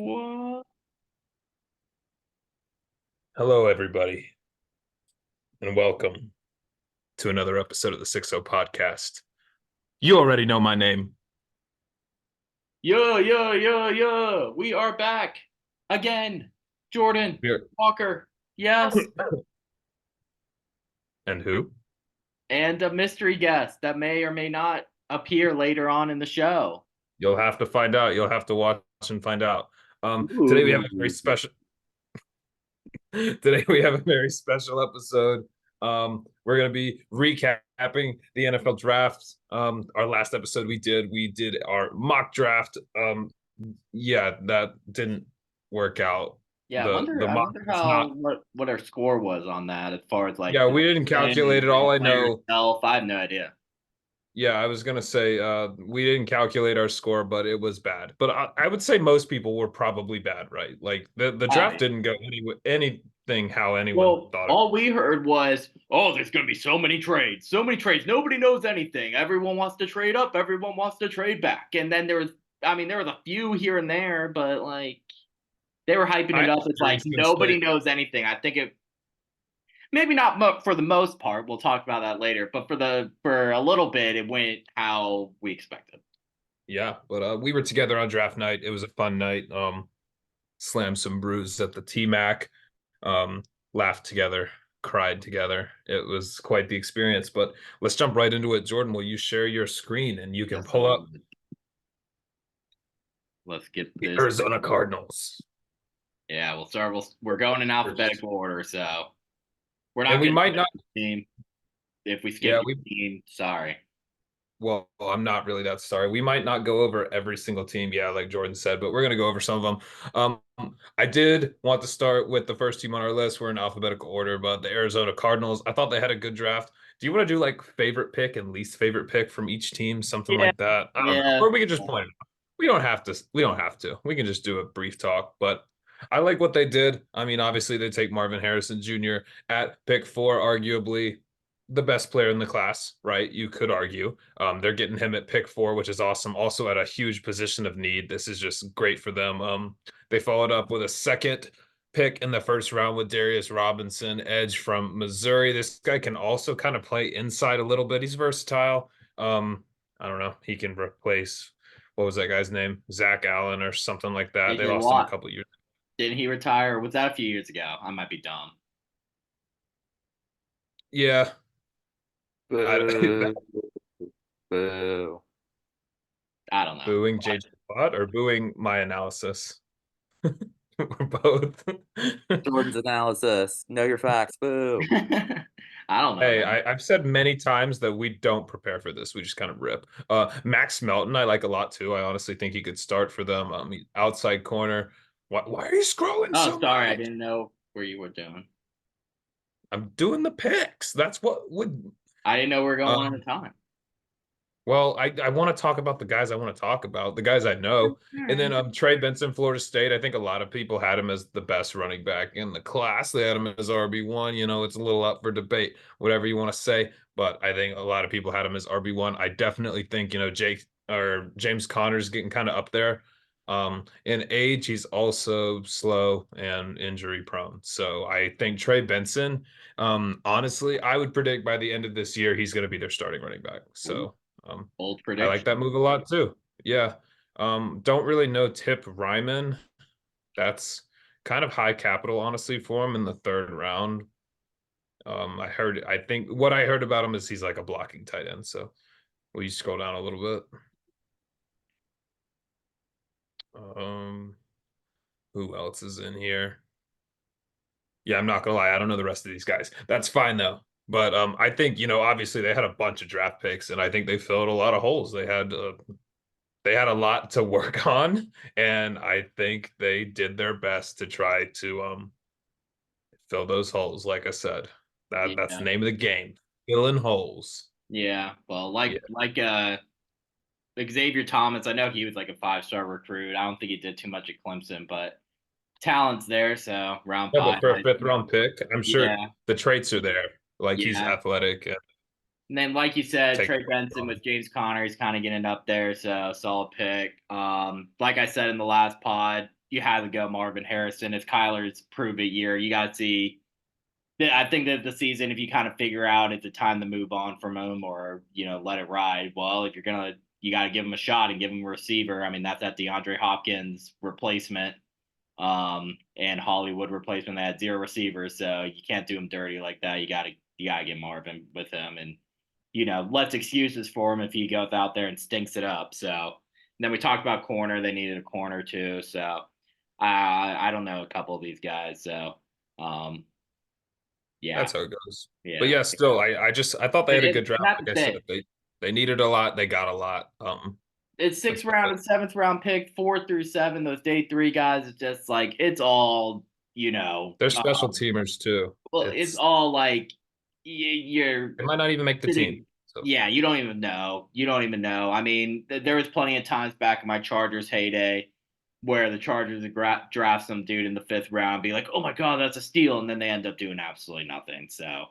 What? Hello, everybody, and welcome to another episode of the 60 Podcast. You already know my name. Yo, yo, yo, yo. We are back again. Jordan Here. Walker. Yes. And who? And a mystery guest that may or may not appear later on in the show. You'll have to find out. You'll have to watch and find out. Today we have a very Ooh. special. Today we have a very special episode. We're gonna be recapping the NFL draft. Our last episode we did our mock draft. Yeah, that didn't work out. Yeah, I The wonder the I mock wonder was not. what our score was on that as far as like Yeah, we didn't calculate it. All the I player know. itself. I have no idea. Yeah, I was gonna say we didn't calculate our score, but it was bad. But I would say most people were probably bad, right? Like the Oh, draft yeah. didn't go anything how anyone Well, thought it. all we heard was, oh, there's going to be so many trades, so many trades. Nobody knows anything. Everyone wants to trade up. Everyone wants to trade back. And then there was a few here and there, but like they were hyping I it up. It's agree like since nobody knows anything. I think it maybe not for the most part. We'll talk about that later. But for a little bit, it went how we expected. yeah, but we were together on draft night. It was a fun night. Slammed some brews at the T Mac. Laughed together, cried together. It was quite the experience. But let's jump right into it. Jordan, will you share your screen and you can Yes, pull up let's get the this. Arizona Cardinals? Yeah, we'll start. We're going in alphabetical order, so we're And not we going to might not. team. If we skip Yeah, your team, sorry. well, I'm not really that sorry. We might not go over every single team, yeah, like Jordan said, but we're going to go over some of them. I did want to start with the first team on our list. We're in alphabetical order, but the Arizona Cardinals. I thought they had a good draft. Do you want to do like favorite pick and least favorite pick from each team, something Yeah, like that? I don't know. yeah. Or we could just point it out. We don't have to. We don't have to. We can just do a brief talk. But I like what they did. I mean, obviously they take Marvin Harrison Jr. at pick 4, arguably the best player in the class, right? You could argue. They're getting him at pick 4, which is awesome. Also at a huge position of need. This is just great for them. They followed up with a second pick in the first round with Darius Robinson, edge from Missouri. This guy can also kind of play inside a little bit. He's versatile. I don't know. He can replace what was that guy's name? Zach Allen or something like that. They AJ lost him a Watt. couple years. Didn't he retire? Was that a few years ago? I might be dumb. Yeah, I, Boo. Boo. I don't know. booing JJ Watt or booing my analysis. We're both. Jordan's analysis. Know your facts. Boo. I don't know, Hey, man. I've said many times that we don't prepare for this. We just kind of rip. Max Melton, I like a lot too. I honestly think he could start for them. Outside corner. Why are you scrolling Oh, so sorry, I much? didn't know where you were doing. I'm doing the picks. That's what would. I didn't know we were going one at Um, a time. Well, I want to talk about the guys I want to talk about, the guys I All know. And right. then Trey Benson, Florida State. I think a lot of people had him as the best running back in the class. They had him as RB1. It's a little up for debate, whatever you want to say. But I think a lot of people had him as RB1. I definitely think, Jake or James Conner's getting kind of up there. In age, he's also slow and injury prone. So I think Trey Benson, honestly, I would predict by the end of this year, he's going to be their starting running back. Ooh, So bold I like that prediction. move a lot too. Yeah. Don't really know Tip Ryman. That's kind of high capital, honestly, for him in the third round. I think what I heard about him is he's like a blocking tight end. So will you scroll down a little bit? Um, who else is in here? Yeah, I'm not gonna lie, I don't know the rest of these guys. That's fine though. But I think obviously they had a bunch of draft picks, and I think they filled a lot of holes. They had a lot to work on, and I think they did their best to try to fill those holes. Like I said, that's Yeah. the name of the game, filling holes. Yeah. Well, Yeah, Xavier Thomas, I know he was like a five-star recruit. I don't think he did too much at Clemson, but talent's there, so round yeah, five. but for a fifth round pick, I'm sure Yeah. the traits are there. Like he's Yeah. athletic and And then, like you said, take. Trey Benson with James Conner, he's kind of getting up there, so solid pick. Like I said in the last pod, you had to go Marvin Harrison. It's Kyler's prove it year. You got to see. I think that the season, if you kind of figure out it's a time to move on from him or let it ride. Well, if you're gonna, you got to give him a shot and give him a receiver. I mean, that's that DeAndre Hopkins replacement, and Hollywood replacement that had 0 receivers. So you can't do him dirty like that. You gotta get Marvin with him, and less excuses for him if he goes out there and stinks it up. So then we talked about corner. They needed a corner too. So I don't know a couple of these guys. So yeah, That's how it goes. yeah. But yeah, still, I thought they had a good draft. That's Like the I said, thing. they needed a lot. They got a lot. It's 6th round and 7th round pick, 4 through 7. Those day 3 guys, it's just like it's all they're special teamers too. well, it's all like you're They might not even make the team. So. Yeah, you don't even know. You don't even know. I mean, there was plenty of times back in my Chargers heyday where the Chargers would draft some dude in the 5th round and be like, oh my God, that's a steal. And then they end up doing absolutely nothing. So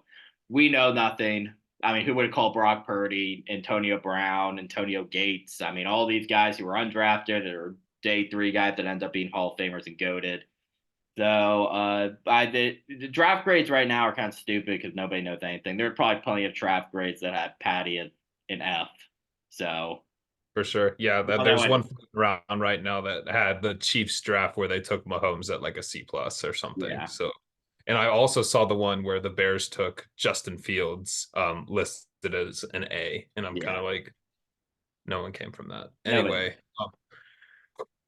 we know nothing. I mean, who would have called Brock Purdy, Antonio Brown, Antonio Gates? I mean, all these guys who were undrafted or day 3 guys that end up being Hall of Famers and goated. So the draft grades right now are kind of stupid because nobody knows anything. There are probably plenty of draft grades that have Patty at an F. So for sure, yeah. There's one round right now that had the Chiefs draft where they took Mahomes at like a C+ or something. Yeah. So, and I also saw the one where the Bears took Justin Fields, listed as an A, and I'm kind of like, no one came from that. Anyway.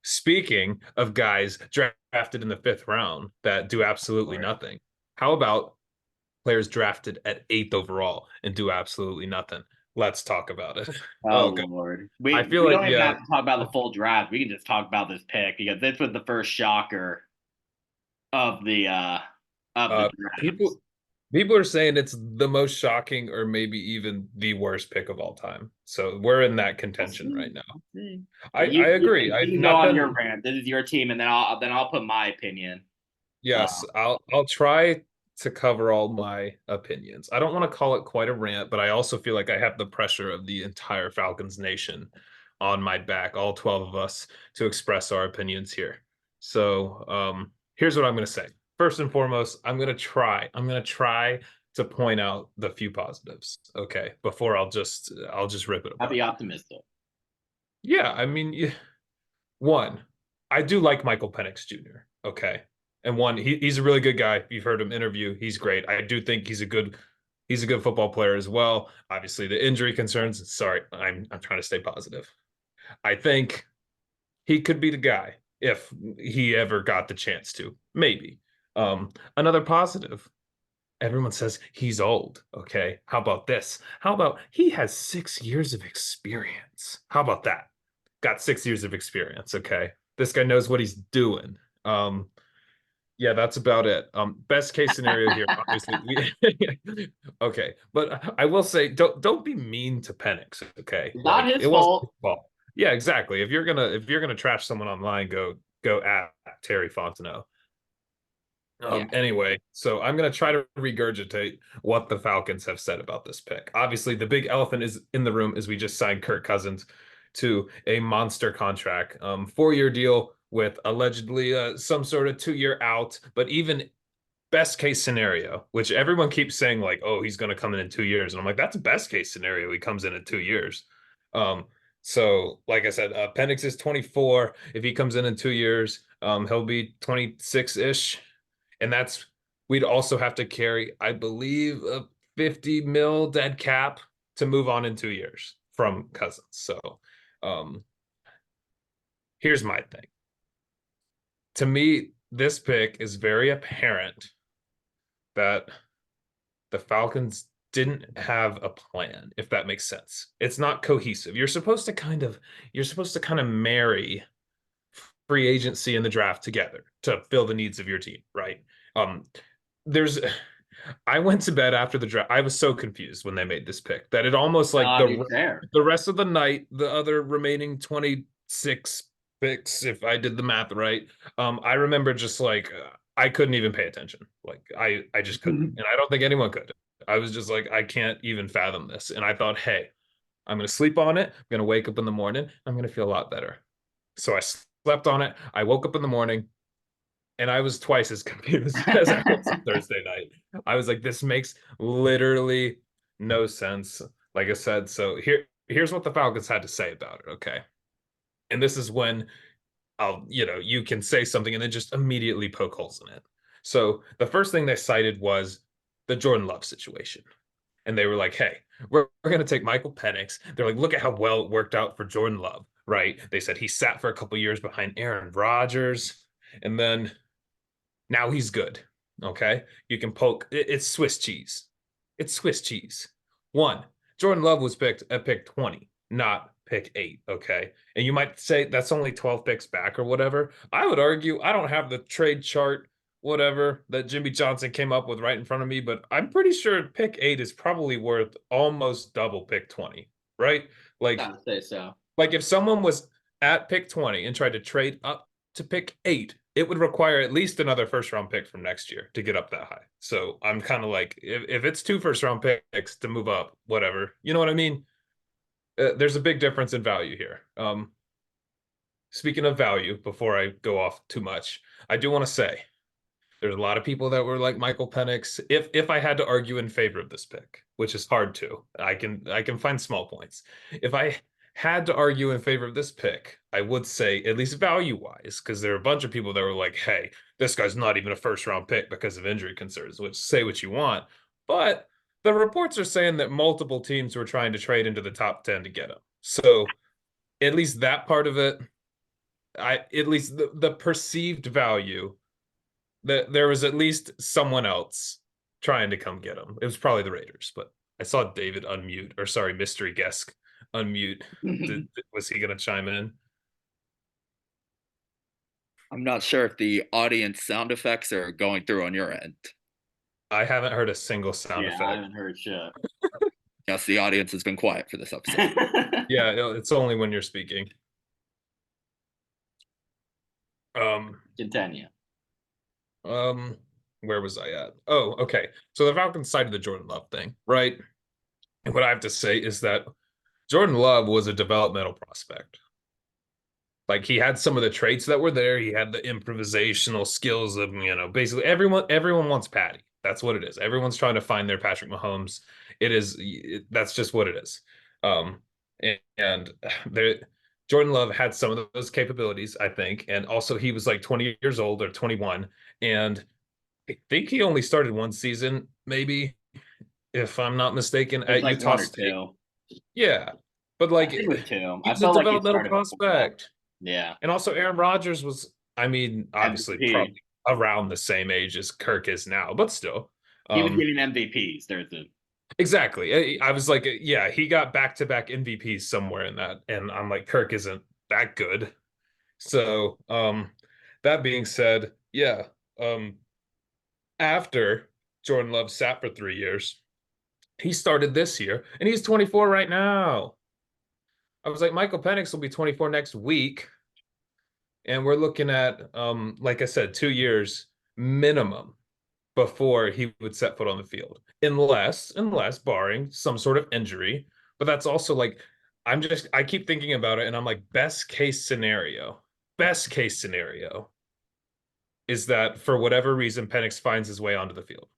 Speaking of guys drafted in the 5th round that do absolutely nothing, how about players drafted at 8th overall and do absolutely nothing? Let's talk about it. Oh Lord, I feel we like don't even have to talk about the full draft. We can just talk about this pick because this was the first shocker of the draft. People are saying it's the most shocking or maybe even the worst pick of all time. So we're in that contention right now. I agree. You can go on your rant. This is your team, and then I'll put my opinion. Yes, I'll try to cover all my opinions. I don't want to call it quite a rant, but I also feel like I have the pressure of the entire Falcons nation on my back, all 12 of us, to express our opinions here. So here's what I'm going to say. First and foremost, I'm going to try to point out the few positives. Okay, before I'll just rip it apart. I'll be optimistic. Yeah, I mean, one, I do like Michael Penix Jr. Okay, and one, he's a really good guy. You've heard him interview; he's great. I do think he's a good football player as well. Obviously, the injury concerns. Sorry, I'm trying to stay positive. I think he could be the guy if he ever got the chance to. Maybe. Another positive. Everyone says he's old. Okay. How about this? How about he has 6 years of experience? How about that? Got 6 years of experience. Okay. This guy knows what he's doing. Yeah, that's about it. Best case scenario here, obviously. Okay. But I will say, don't be mean to Penix. Okay. Not his fault. His fault. Yeah, exactly. If you're gonna trash someone online, go at Terry Fontenot. Anyway, so I'm going to try to regurgitate what the Falcons have said about this pick. Obviously, the big elephant is in the room is we just signed Kirk Cousins to a monster contract, 4-year deal with allegedly some sort of 2-year out. But even best case scenario, which everyone keeps saying like, oh, he's going to come in 2 years. And I'm like, that's best case scenario. He comes in 2 years. So like I said, Penix is 24. If he comes in 2 years, he'll be 26-ish. And we'd also have to carry, I believe, a 50 mil dead cap to move on in 2 years from Cousins. So here's my thing. To me, this pick is very apparent that the Falcons didn't have a plan, if that makes sense. It's not cohesive. You're supposed to kind of marry free agency and the draft together to fill the needs of your team, right? I went to bed after the draft. I was so confused when they made this pick that it almost like the rest of the night, the other remaining 26 picks, if I did the math right, I remember just like I couldn't even pay attention. Like I just couldn't, and I don't think anyone could. I was just like, I can't even fathom this. And I thought, hey, I'm gonna sleep on it. I'm gonna wake up in the morning. I'm gonna feel a lot better. So I slept on it. I woke up in the morning and I was twice as confused as I was on Thursday night. I was like, this makes literally no sense. Like I said, so here's what the Falcons had to say about it, okay? And this is when you can say something and then just immediately poke holes in it. So the first thing they cited was the Jordan Love situation. And they were like, hey, we're going to take Michael Penix. They're like, look at how well it worked out for Jordan Love, right? They said he sat for a couple years behind Aaron Rodgers, and then now he's good. Okay. You can poke. It's Swiss cheese. It's Swiss cheese. One, Jordan Love was picked at pick 20, not pick 8. Okay. And you might say that's only 12 picks back or whatever. I would argue I don't have the trade chart, whatever, that Jimmy Johnson came up with right in front of me, but I'm pretty sure pick 8 is probably worth almost double pick 20, right? Like, I'd say so. like if someone was at pick 20 and tried to trade up to pick 8, it would require at least another first round pick from next year to get up that high. So I'm kind of like, if it's 2 first round picks to move up, whatever, you know what I mean? There's a big difference in value here. Speaking of value, before I go off too much, I do want to say there's a lot of people that were like Michael Penix. If I had to argue in favor of this pick, which is hard to, I can find small points. If I had to argue in favor of this pick, I would say, at least value wise, because there are a bunch of people that were like, hey, this guy's not even a first round pick because of injury concerns, which say what you want. But the reports are saying that multiple teams were trying to trade into the top 10 to get him. So at least that part of it, at least the perceived value that there was at least someone else trying to come get him. It was probably the Raiders, but I saw David unmute, or sorry, mystery guest unmute. Was he going to chime in? I'm not sure if the audience sound effects are going through on your end. I haven't heard a single sound Yeah, I effect. haven't heard shit. Yes, the audience has been quiet for this episode. Yeah, it's only when you're speaking. Continue. Where was I at? Oh, okay. So the Falcons cited the Jordan Love thing, right? And what I have to say is that Jordan Love was a developmental prospect. Like he had some of the traits that were there. He had the improvisational skills of, basically everyone wants Patty. That's what it is. Everyone's trying to find their Patrick Mahomes. That's just what it is. And there, Jordan Love had some of those capabilities, I think. And also he was like 20 years old or 21. And I think he only started one season, maybe, if I'm not mistaken, at like Utah 1 or State. 2. Yeah. But I like think it was 2. he I was a felt like he developmental started before that. prospect. Yeah. And also Aaron Rodgers was, obviously MVP. probably around the same age as Kirk is now, but still. He was getting MVPs. Exactly. I was like, yeah, he got back-to-back MVPs somewhere in that. And I'm like, Kirk isn't that good. So, that being said, yeah, after Jordan Love sat for 3 years, he started this year, and he's 24 right now. I was like, Michael Penix will be 24 next week. And we're looking at, like I said, 2 years minimum before he would set foot on the field, unless barring some sort of injury. But that's also like, I keep thinking about it, and I'm like, best case scenario is that for whatever reason, Penix finds his way onto the field,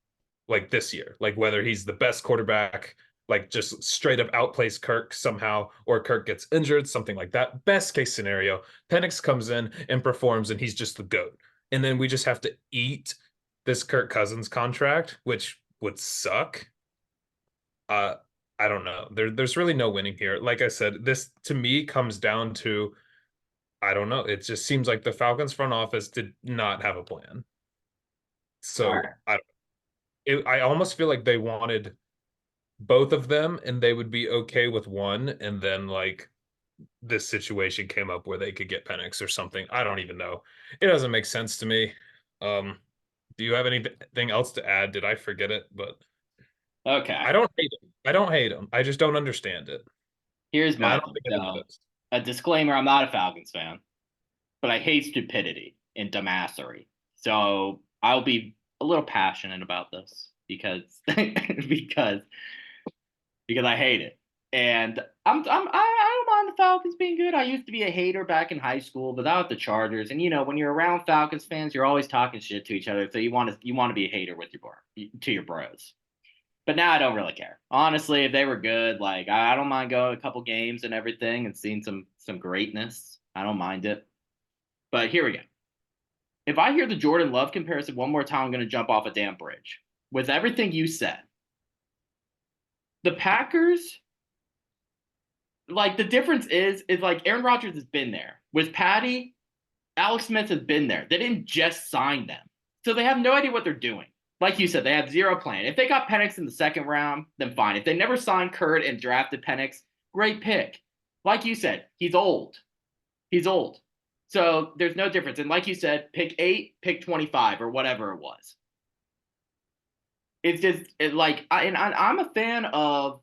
like this year, like whether he's the best quarterback, like just straight up outplays Kirk somehow, or Kirk gets injured, something like that. Best case scenario, Penix comes in and performs, and he's just the GOAT. And then we just have to eat this Kirk Cousins contract, which would suck. I don't know. There's really no winning here. Like I said, this to me comes down to, I don't know. It just seems like the Falcons front office did not have a plan. So Right. I almost feel like they wanted both of them and they would be okay with one, and then like this situation came up where they could get Penix or something. I don't even know. It doesn't make sense to me. Do you have anything else to add? Did I forget it? But Okay. I don't hate him. I don't hate him. I just don't understand it. Here's And I my don't think anyone does. a disclaimer: I'm not a Falcons fan, but I hate stupidity and dumbassery. So I'll be a little passionate about this because because I hate it, and I don't mind the Falcons being good. I used to be a hater back in high school, but that was the Chargers. And when you're around Falcons fans, you're always talking shit to each other. So you want to be a hater with your bros. But now I don't really care. Honestly, if they were good, like I don't mind going a couple games and everything and seeing some greatness. I don't mind it. But here we go. If I hear the Jordan Love comparison one more time, I'm going to jump off a damn bridge. With everything you said, the Packers, like the difference is like Aaron Rodgers has been there. With Patty, Alex Smith has been there. They didn't just sign them. So they have no idea what they're doing. Like you said, they have zero plan. If they got Penix in the second round, then fine. If they never signed Kurt and drafted Penix, great pick. Like you said, he's old. He's old. So there's no difference. And like you said, pick 8, pick 25, or whatever it was. It's just I'm a fan of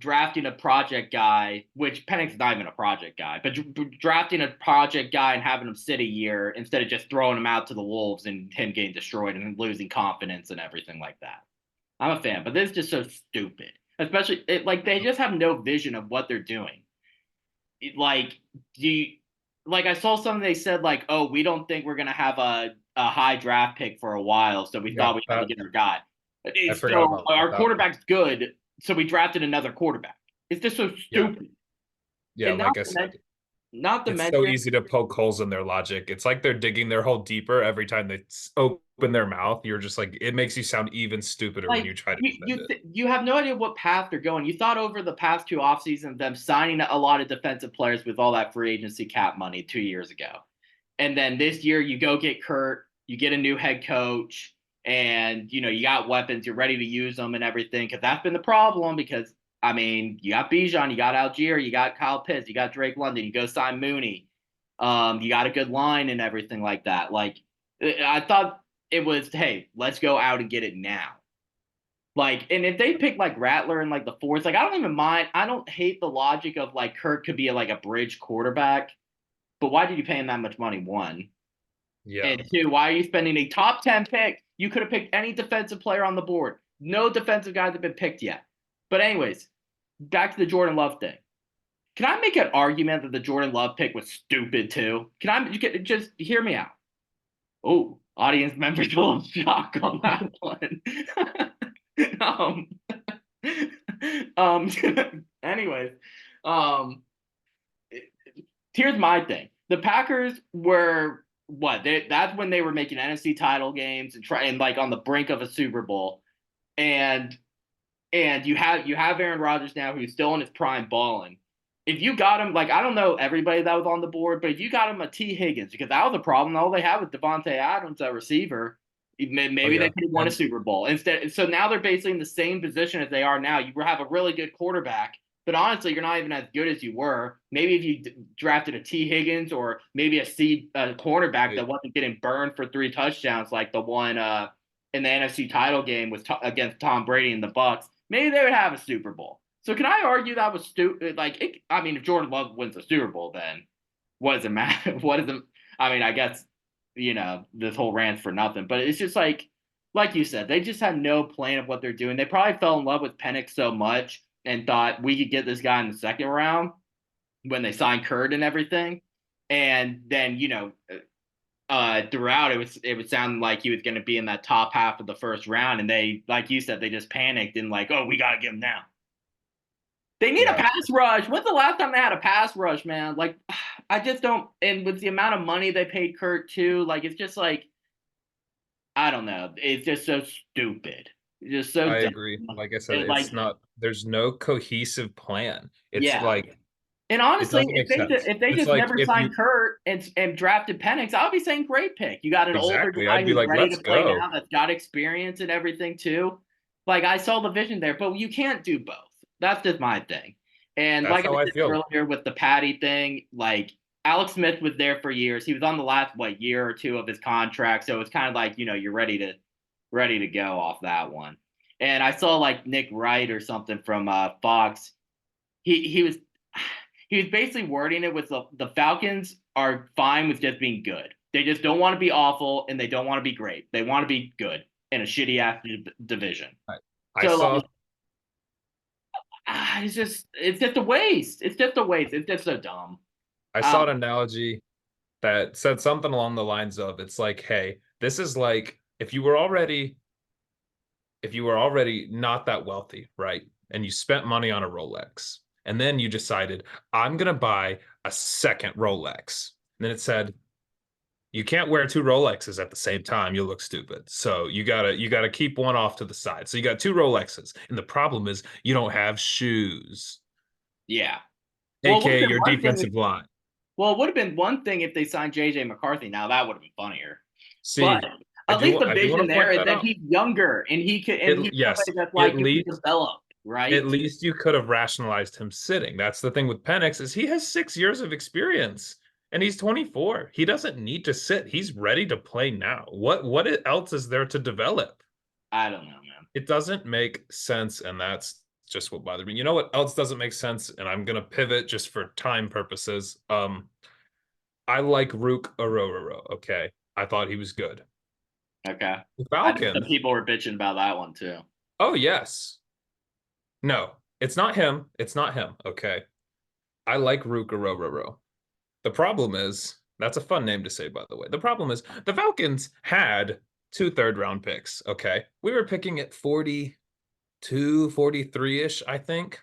drafting a project guy, which Penix is not even a project guy, but drafting a project guy and having him sit a year instead of just throwing him out to the wolves and him getting destroyed and losing confidence and everything like that. I'm a fan, but this is just so stupid. Especially they just have no vision of what they're doing. I saw something they said oh, we don't think we're gonna have a high draft pick for a while, so we thought we had to get our guy. I forgot about our that. quarterback's good, so we drafted another quarterback. It's just so stupid. Yeah, and like I said, not to it's mention, so easy to poke holes in their logic. It's like they're digging their hole deeper every time they open their mouth. You're just like, it makes you sound even stupider when you try to defend it. You have no idea what path they're going. You thought over the past 2 off seasons, them signing a lot of defensive players with all that free agency cap money 2 years ago. And then this year you go get Kurt, you get a new head coach, and you got weapons, you're ready to use them and everything, because that's been the problem. Because you got Bijan, you got Algier, you got Kyle Pitts, you got Drake London, you go sign Mooney, you got a good line and everything like that. I thought it was, hey, let's go out and get it now. And if they pick Rattler in the fourth, I don't even mind. I don't hate the logic of Kurt could be a bridge quarterback, but why did you pay him that much money? One. Yeah. And 2, why are you spending a top 10 pick? You could have picked any defensive player on the board. No defensive guys have been picked yet. But anyways, back to the Jordan Love thing. Can I make an argument that the Jordan Love pick was stupid too? You just hear me out? Oh, audience members a little shock on that one. Anyways, here's my thing. The Packers were that's when they were making NFC title games and on the brink of a Super Bowl. And you have Aaron Rodgers now, who's still in his prime balling. If you got him, I don't know everybody that was on the board, but if you got him a T. Higgins, because that was a problem. All they had was Devontae Adams at receiver. Maybe they could have won a Super Bowl instead. So now they're basically in the same position as they are now. You have a really good quarterback, but honestly, you're not even as good as you were. Maybe if you drafted a T. Higgins or maybe a cornerback that wasn't getting burned for 3 touchdowns, like the one in the NFC title game was against Tom Brady and the Bucs, maybe they would have a Super Bowl. So can I argue that was stupid? If Jordan Love wins the Super Bowl, then what does it matter? I guess, this whole rant's for nothing. But it's just like you said, they just had no plan of what they're doing. They probably fell in love with Penix so much and thought we could get this guy in the second round when they signed Kurt and everything. And then, throughout it would sound like he was going to be in that top half of the first round. And they, like you said, they just panicked and oh, we got to get him now. They need a pass rush. When's the last time they had a pass rush, man? I just don't. And with the amount of money they paid Kurt too, it's just I don't know. It's just so stupid. Just so. I dumb. Agree. Like I said, it's not. There's no cohesive plan. It's And honestly, if they just never signed Kurt and drafted Penix, I would be saying great pick. You got an older guy who's ready to play now, that's got experience and everything too. I saw the vision there, but you can't do both. That's just my thing. And that's how I feel earlier with the Patty thing, Alex Smith was there for years. He was on the last year or 2 of his contract, so it's kind of you're ready to go off that one. And I saw Nick Wright or something from Fox. He was basically wording it with the Falcons are fine with just being good. They just don't want to be awful and they don't want to be great. They want to be good in a shitty ass division. I saw it's just a waste. It's just a waste. It's just so dumb. I saw an analogy that said something along the lines of, it's like, hey, this is like if you were already not that wealthy, right? And you spent money on a Rolex, and then you decided, I'm gonna buy a second Rolex. And then it said, you can't wear two Rolexes at the same time. You'll look stupid. So you gotta keep one off to the side. So you got two Rolexes. And the problem is you don't have shoes, Yeah. Well, it would have aka been your one thing. defensive line. Well, it would have been one thing if they signed JJ McCarthy. Now that would have been funnier. See, But at least the I do vision want to point there is that that out. he's younger and he's Yes, somebody that's at like you can least develop, right? at least you could have rationalized him sitting. That's the thing with Penix is he has 6 years of experience and he's 24. He doesn't need to sit. He's ready to play now. What else is there to develop? I don't know, man. It doesn't make sense, and that's just what bothered me. You know what else doesn't make sense? And I'm gonna pivot just for time purposes. I like Rook Orororo. Okay, I thought he was good. Okay. The I think the Falcons. people were bitching about that one too. Oh yes. No, it's not him. It's not him. Okay. I like Rook Orororo. The problem is, that's a fun name to say, by the way. The problem is, the Falcons had 2 third-round picks, okay? We were picking at 42, 43-ish, I think.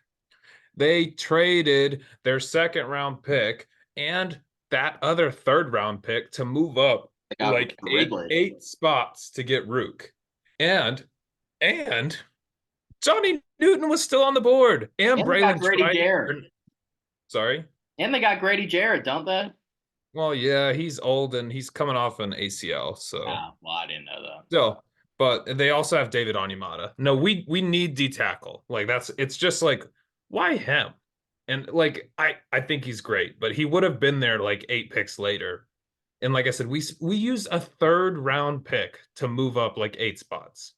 They traded their second-round pick and that other third-round pick to move up They got like Ridley. eight spots to get Rook. And Johnny Newton was still on the board. And And they got Braylon Grady Trice. Jarrett. Sorry? And they got Grady Jarrett, don't they? Well, yeah, he's old and he's coming off an ACL, so Oh, well, I didn't know that. still. But they also have David Onyemata. No, we need D tackle. Like it's just like, why him? And like I think he's great, but he would have been there like 8 picks later. And like I said, we used a 3rd-round pick to move up like 8 spots.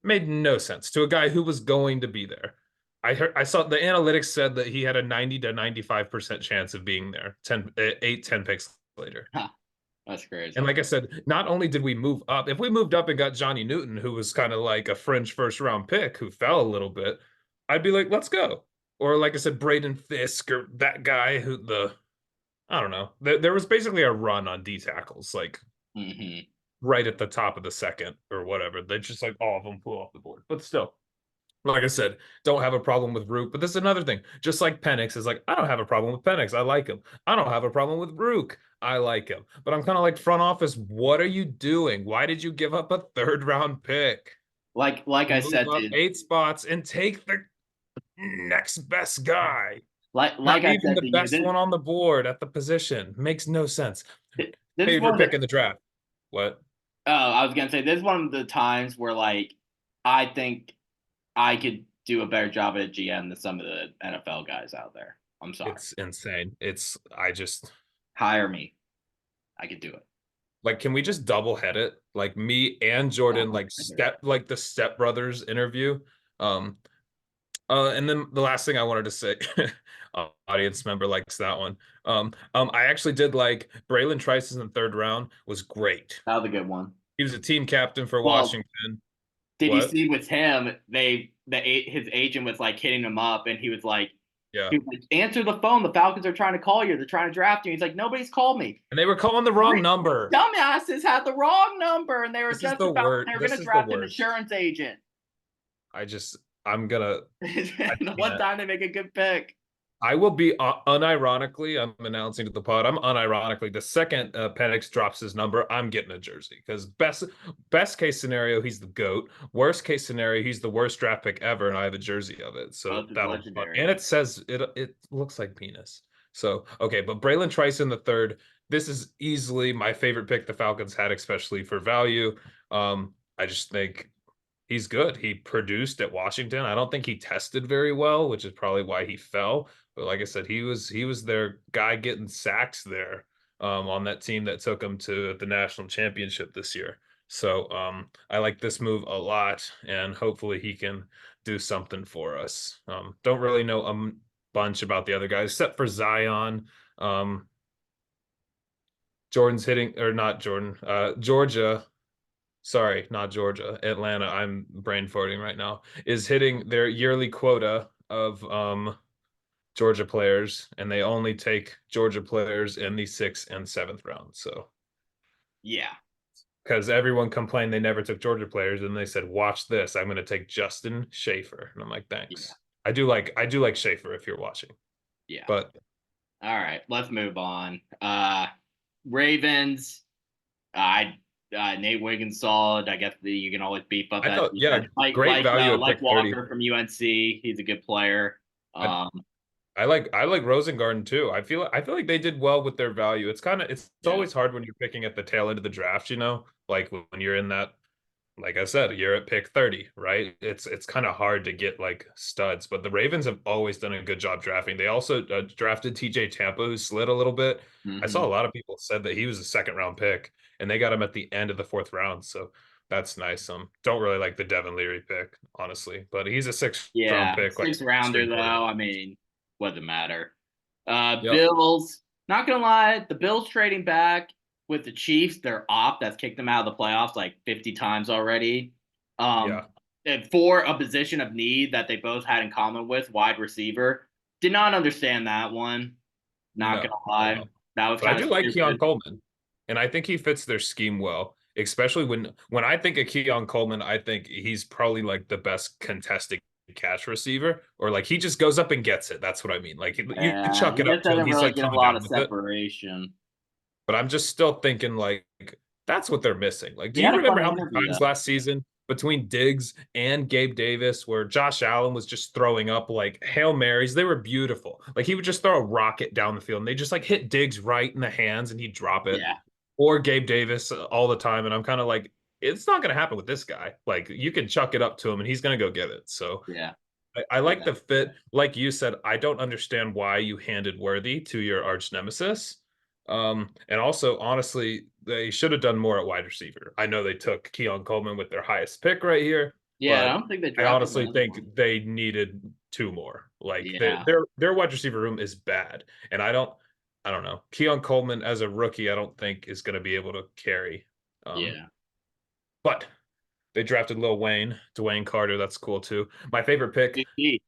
Made no sense to a guy who was going to be there. I saw the analytics said that he had a 90 to 95% chance of being there 10 picks later. Huh, that's crazy. And like I said, not only did we move up, if we moved up and got Johnny Newton, who was kind of like a fringe 1st-round pick who fell a little bit, I'd be like, let's go. Or like I said, Braden Fisk or that guy who I don't know. There was basically a run on D tackles, like right at the top of the second or whatever. They just like all of them flew off the board. But still, like I said, don't have a problem with Rook. But this is another thing. Just like Penix is like, I don't have a problem with Penix. I like him. I don't have a problem with Rook. I like him. But I'm kind of like, front office, what are you doing? Why did you give up a 3rd-round pick? Like I said, Move up dude, 8 spots and take the next best guy. like Not I even said the to you, best one on the board at the position. Makes no sense. this is Favorite one of pick the, in the draft. What? oh, I was gonna say this is one of the times where like I think I could do a better job at GM than some of the NFL guys out there. I'm sorry. It's insane. I just Hire me. I could do it. like, can we just double head it? Like me and Jordan, Oh, like sure. the Step Brothers interview. And then the last thing I wanted to say, audience member likes that one. I actually did like Braylon Trice in the 3rd round was great. That was a good one. He was a team captain for Well, Washington. did you What? see with him? His agent was like hitting him up, and he was like, Yeah. answer the phone. The Falcons are trying to call you. They're trying to draft you. He's like, nobody's called me. And they were calling the wrong number. Dumbasses had the wrong number, and they were This is just the about word. they were This going to is the draft an worst. insurance agent. I'm gonna. The one time they make a good pick. I will be unironically. I'm announcing to the pod. I'm unironically the second Penix drops his number. I'm getting a jersey because best case scenario he's the GOAT. Worst case scenario he's the worst draft pick ever, and I have a jersey of it. So Both is that'll be fun. legendary. And it says it looks like penis. So okay, but Braylon Trice in the 3rd. This is easily my favorite pick the Falcons had, especially for value. I just think he's good. He produced at Washington. I don't think he tested very well, which is probably why he fell. But like I said, he was their guy getting sacks there on that team that took him to the national championship this year. So I like this move a lot, and hopefully he can do something for us. Don't really know a bunch about the other guys except for Zion. Jordan's hitting, or not Jordan, Georgia. Sorry, not Georgia. Atlanta. I'm brain farting right now. Is hitting their yearly quota of Georgia players, and they only take Georgia players in the 6th and 7th round. So Yeah. because everyone complained they never took Georgia players, and they said, "Watch this, I'm going to take Justin Schaefer," and I'm like, Yeah. "Thanks." I do like Schaefer if you're watching, Yeah. but All right, let's move on. Ravens. I Nate Wiggins solid. I guess you can always beef up I that thought, yeah, defense. Like great like value uh, at like pick 30. Walker from UNC. He's a good player. I, Um, I like Rosengarten too. I feel like they did well with their value. It's yeah, always hard when you're picking at the tail end of the draft, like when you're in that, like I said, you're at pick 30, right? It's kind of hard to get like studs, but the Ravens have always done a good job drafting. They also drafted TJ Tampa, who slid a little bit. I saw a mhm. lot of people said that he was a second round pick, and they got him at the end of the 4th round. So that's nice. Don't really like the Devin Leary pick, honestly, but he's a 6th round Yeah, pick, like 6 rounder string though. quarterback. I mean, what does it matter? Yep. Bills. Not gonna lie, the Bills trading back with the Chiefs, their op that's kicked them out of the playoffs like 50 times already. Yeah. And for a position of need that they both had in common with wide receiver. Did not understand that one. Not gonna No, lie, no. that was But I kind do of like Keon stupid. Coleman, and I think he fits their scheme well. Especially when I think of Keon Coleman, I think he's probably like the best contested catch receiver, or like he just goes up and gets it. That's what I mean. Like you chuck He it up just to him, doesn't he's really like get a coming lot down of with it. separation. But I'm just still thinking like that's what they're missing. Like, do He you had a remember funny how many interview times though. last season between Diggs and Gabe Davis where Josh Allen was just throwing up like Hail Marys? They were beautiful. Like he would just throw a rocket down the field and they just like hit Diggs right in the hands and he'd drop it. Yeah, Or Gabe Davis all the time. And I'm kind of like, it's not going to happen with this guy. Like you can chuck it up to him and he's going to go get it. So yeah, I like yeah, the fit. Like you said, I don't understand why you handed Worthy to your arch nemesis. And also, honestly, they should have done more at wide receiver. I know they took Keon Coleman with their highest pick right here, yeah. I but don't think they I drafted honestly another think one. they needed 2 more. Like Yeah, their wide receiver room is bad, and I don't know. Keon Coleman as a rookie, I don't think is going to be able to carry. Um, yeah. but they drafted Lil Wayne, Dwayne Carter. That's cool too. My favorite pick, MVP.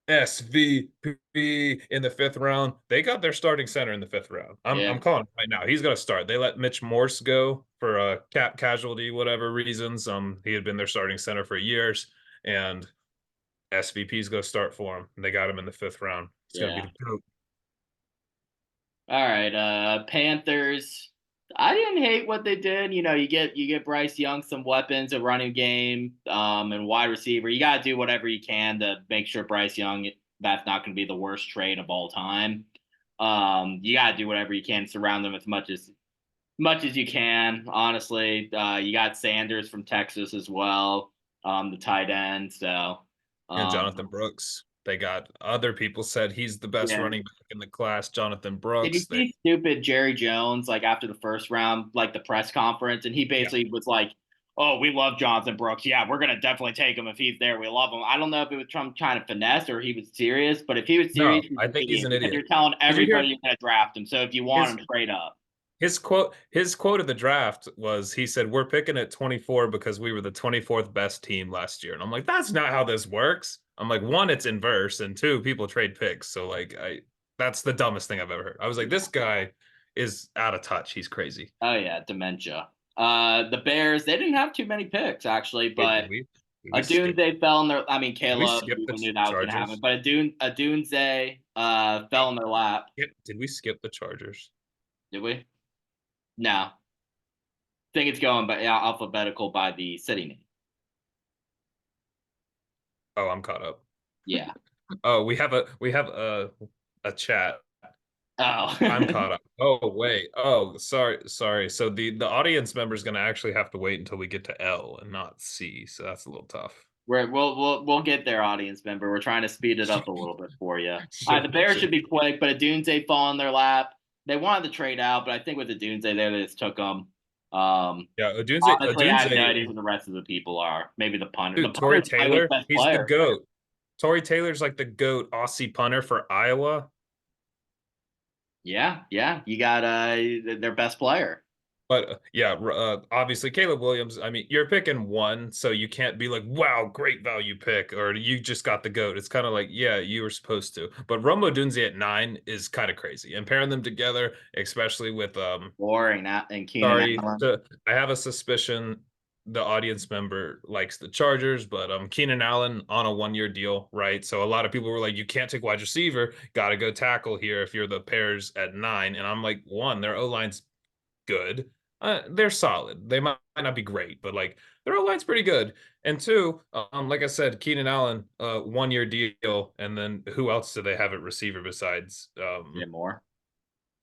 SVP in the 5th round. They got their starting center in the 5th round. I'm Yeah, calling it right now. He's going to start. They let Mitch Morse go for a cap casualty, whatever reasons. He had been their starting center for years, and SVP's going to start for him. And they got him in the 5th round. It's going to be yeah. the goat. All right, Panthers. I didn't hate what they did. You get Bryce Young some weapons, a running game, and wide receiver. You gotta do whatever you can to make sure Bryce Young that's not gonna be the worst trade of all time. You gotta do whatever you can, surround them as much as you can. Honestly, you got Sanders from Texas as well, the tight end. So, And um, Jonathan Brooks. They got other people said he's the best yeah. running back in the class. Jonathan Did you Brooks. see stupid Jerry Jones like after the first round, like the press conference, and he Yeah. basically was like, "Oh, we love Jonathan Brooks. Yeah, we're gonna definitely take him if he's there. We love him." I don't know if it was Trump trying to finesse or he was serious, but if he was No, serious, he's I an think he's idiot an because idiot. you're telling Did you everybody hear you're gonna draft him. So if you want his him, trade up. his quote of the draft was he said, "We're picking at 24 because we were the 24th best team last year." And I'm like, that's not how this works. I'm like, one, it's inverse, and two, people trade picks. So like that's the dumbest thing I've ever heard. I was like, this guy is out of touch. He's crazy. Oh yeah, dementia. The Bears, they didn't have too many picks actually, Wait, but did a we skip Dunze fell in their. I mean, did we Caleb, skip the we knew that was gonna happen, Chargers? but a Dunze fell in their lap. Did we skip the Chargers? Did we? No. Think it's going by alphabetical by the city name. Oh, I'm caught up. Yeah. Oh, we have a chat. Oh. I'm caught up. Oh, wait. Oh, sorry. So the audience member is going to actually have to wait until we get to L and not C. So that's a little tough. We'll get there, audience member. We're trying to speed it up a little bit for you. All right, Sure, the Bears sure. should be quick, but a Dunze fall in their lap. They wanted to trade out, but I think with the Dunze there, they just took them. Yeah, Honestly, I have no Odunze, idea who the rest of the people are. Maybe the punter. The dude, Tory punter's Iowa's Taylor, best he's the player. GOAT. Tory Taylor's like the GOAT Aussie punter for Iowa. Yeah, yeah. You got their best player. But yeah, obviously Caleb Williams. I mean, you're picking one, so you can't be like, "Wow, great value pick," or "You just got the goat." It's kind of like, yeah, you were supposed to. But Romo Dunze at 9 is kind of crazy, and pairing them together, especially with Boring that and Keenan sorry, Allen. I have a suspicion the audience member likes the Chargers, but Keenan Allen on a 1 year deal, right? So a lot of people were like, you can't take wide receiver, gotta go tackle here if you're the pairs at 9. And I'm like, one, their O line's good. They're solid. They might not be great, but like their O line's pretty good. And two, like I said, Keenan Allen, 1 year deal, and then who else do they have at receiver besides More.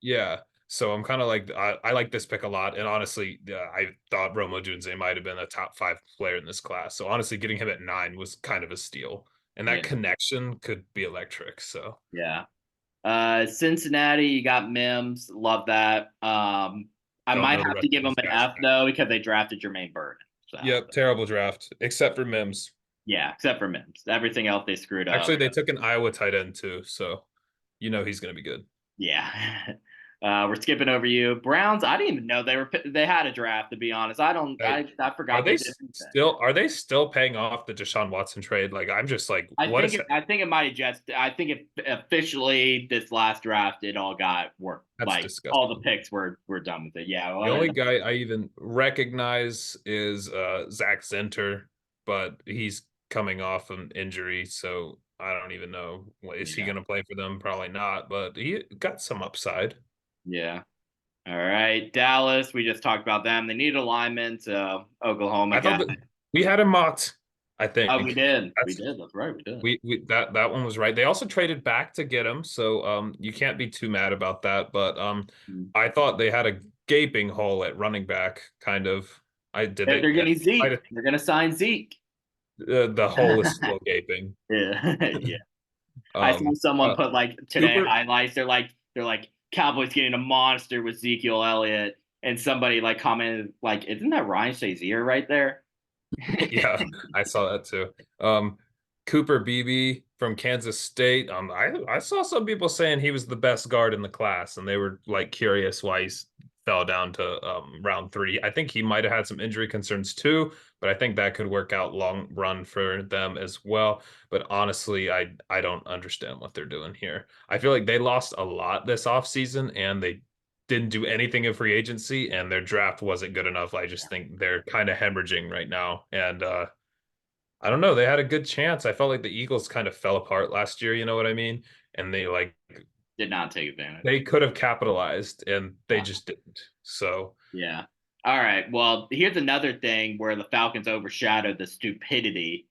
yeah. So I'm kind of like I like this pick a lot, and honestly, I thought Romo Dunze might have been a top 5 player in this class. So honestly, getting him at 9 was kind of a steal, and that Yeah. connection could be electric. So Yeah. Cincinnati, you got Mims. Love that. I don't might know the have to rest give of them these an guys. F though because they drafted Jermaine Burton. So Yep, terrible draft, except for Mims. yeah, except for Mims. Everything else they screwed up. Actually, they took an Iowa tight end too, so you know he's going to be good. Yeah. We're skipping over you. Browns, I didn't even know they had a draft, to be honest. Hey, I are forgot they they did anything. still paying off the Deshaun Watson trade? Like I'm just like, what is I think it might have just I think it officially this last draft it all got worked. that's Like all the disgusting. picks were done with it. Yeah. The Well, only guy I even recognize is Zach Zinter, but he's coming off an injury, so I don't even know. Is he yeah. going to play for them? Probably not, but he got some upside. Yeah. All right. Dallas, we just talked about them. They need alignment. Oklahoma I thought got that we had him mocked. I Oh, we think did. We that's did. That's right. We did. we that one was right. They also traded back to get him, so you can't be too mad about that. But Mm. I thought they had a gaping hole at running back, kind of. I did They're they getting Zeke. They're gonna sign Zeke. the hole is still gaping. Yeah. Yeah. I saw Um, someone uh, put like today Cooper, highlights. They're like Cowboys getting a monster with Ezekiel Elliott, and somebody like commented like, "Isn't that Ryan Shazier right there?" yeah, I saw that too. Cooper Beebe from Kansas State. I saw some people saying he was the best guard in the class, and they were like curious why he fell down to round 3. I think he might have had some injury concerns too, but I think that could work out long run for them as well. But honestly, I don't understand what they're doing here. I feel like they lost a lot this offseason, and they didn't do anything in free agency, and their draft wasn't good enough. I just think they're kind of hemorrhaging right now. And I don't know, they had a good chance. I felt like the Eagles kind of fell apart last year, you know what I mean? And they like Did not take advantage. they could have capitalized and they Uh, just didn't. So yeah. All right. Well, here's another thing where the Falcons overshadowed the stupidity.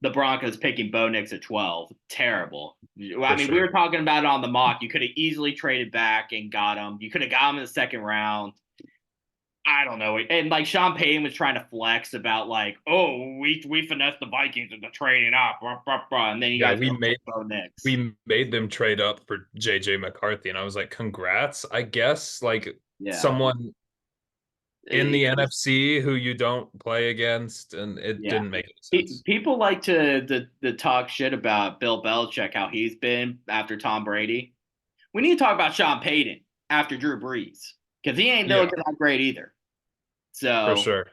The Broncos picking Bo Nix at 12. Terrible. I for mean, we sure. were talking about it on the mock. You could have easily traded back and got him. You could have got him in the second round. I don't know. And like Sean Payton was trying to flex about like, oh, we finessed the Vikings into trading up, blah, blah, blah. And then you Yeah, guys go pick Bo Nix. we made them trade up for JJ McCarthy, and I was like, congrats, I guess. Like Yeah. someone in the NFC who you don't play against, and it Yeah. didn't make any sense. People like to talk shit about Bill Belichick, how he's been after Tom Brady. We need to talk about Sean Payton after Drew Brees because he ain't Yeah, looking that great either. for So, sure.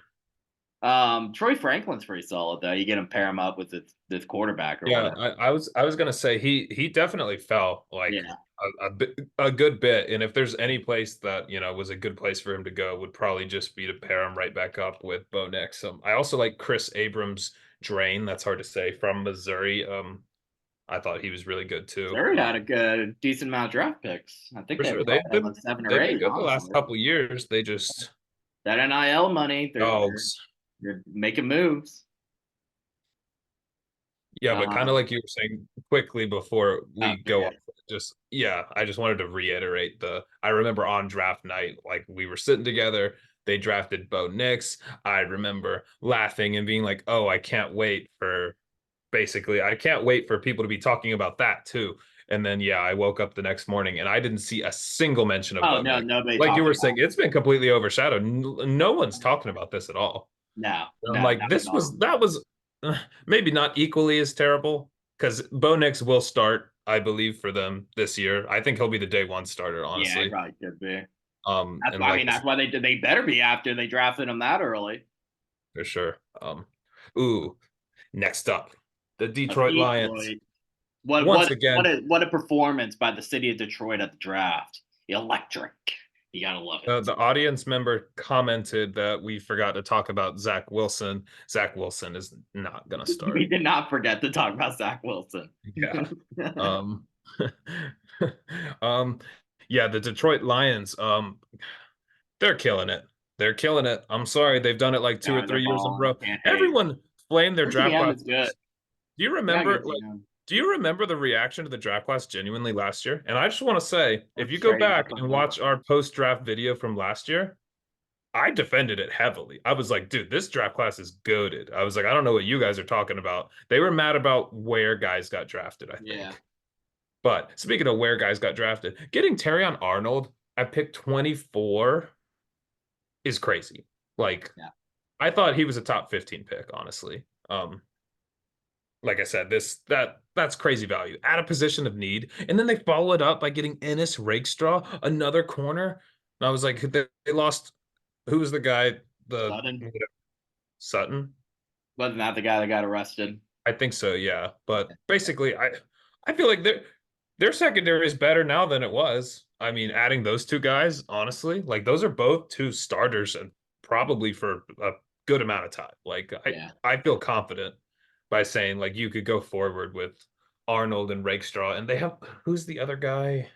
Troy Franklin's pretty solid though. You get him pair him up with this quarterback or Yeah, whatever. I was gonna say he definitely fell like Yeah. a good bit, and if there's any place that was a good place for him to go, would probably just be to pair him right back up with Bo Nix. I also like Chris Abrams Drain. That's hard to say, from Missouri. I thought he was really good too. Missouri had a good decent amount of draft picks. I think For they sure, probably had like 7 or they've been 8. good the last Honestly, couple years. They just that NIL money, dogs. they're making moves. Yeah, but kind of Um, like you were saying quickly before we go yeah. off, just yeah, I just wanted to reiterate I remember on draft night, like we were sitting together, they drafted Bo Nix. I remember laughing and being like, oh, I can't wait for people to be talking about that too. And then yeah, I woke up the next morning and I didn't see a single mention of Oh Bo no, Nix. nobody Like you talks were about saying, it's been completely overshadowed. No one's talking about this at all. no, I'm no, like, not at all. that was maybe not equally as terrible because Bo Nix will start, I believe, for them this year. I think he'll be the day 1 starter, Yeah, it honestly. probably could be. That's And why I like mean that's why they better be after they drafted him that early. for sure. Ooh, next up, the But Detroit Lions. Detroit, what Once what again, what a what a performance by the city of Detroit at the draft. Electric. You gotta love it. the audience member commented that we forgot to talk about Zach Wilson. Zach Wilson is not gonna We start. did not forget to talk about Zach Wilson. Yeah. Um, um, yeah, the Detroit Lions, they're killing it. They're killing it. I'm sorry, they've done it like two or Yeah, they're three years in a balling. row. Can't hate. Everyone blamed their Their draft GM class. is good. Do you Yeah, remember good like GM. do you remember the reaction to the draft class genuinely last year? And I just want to say, if That's you go straight up back the and hook. watch our post-draft video from last year, I defended it heavily. I was like, dude, this draft class is goated. I was like, I don't know what you guys are talking about. They were mad about where guys got drafted, I Yeah. think. But speaking of where guys got drafted, getting Terrion Arnold at pick 24 is crazy. Like, Yeah. I thought he was a top 15 pick, honestly. Like I said, that's crazy value at a position of need. And then they follow it up by getting Ennis Rakestraw, another corner. And I was like, they lost. Who was the guy? The Sutton. Sutton. Wasn't that the guy that got arrested? I think so, yeah. But basically, I feel like their secondary is better now than it was. I mean, adding those two guys, honestly, like those are both two starters and probably for a good amount of time. Like Yeah. I feel confident by saying like you could go forward with Arnold and Rakestraw, and they have who's the other guy?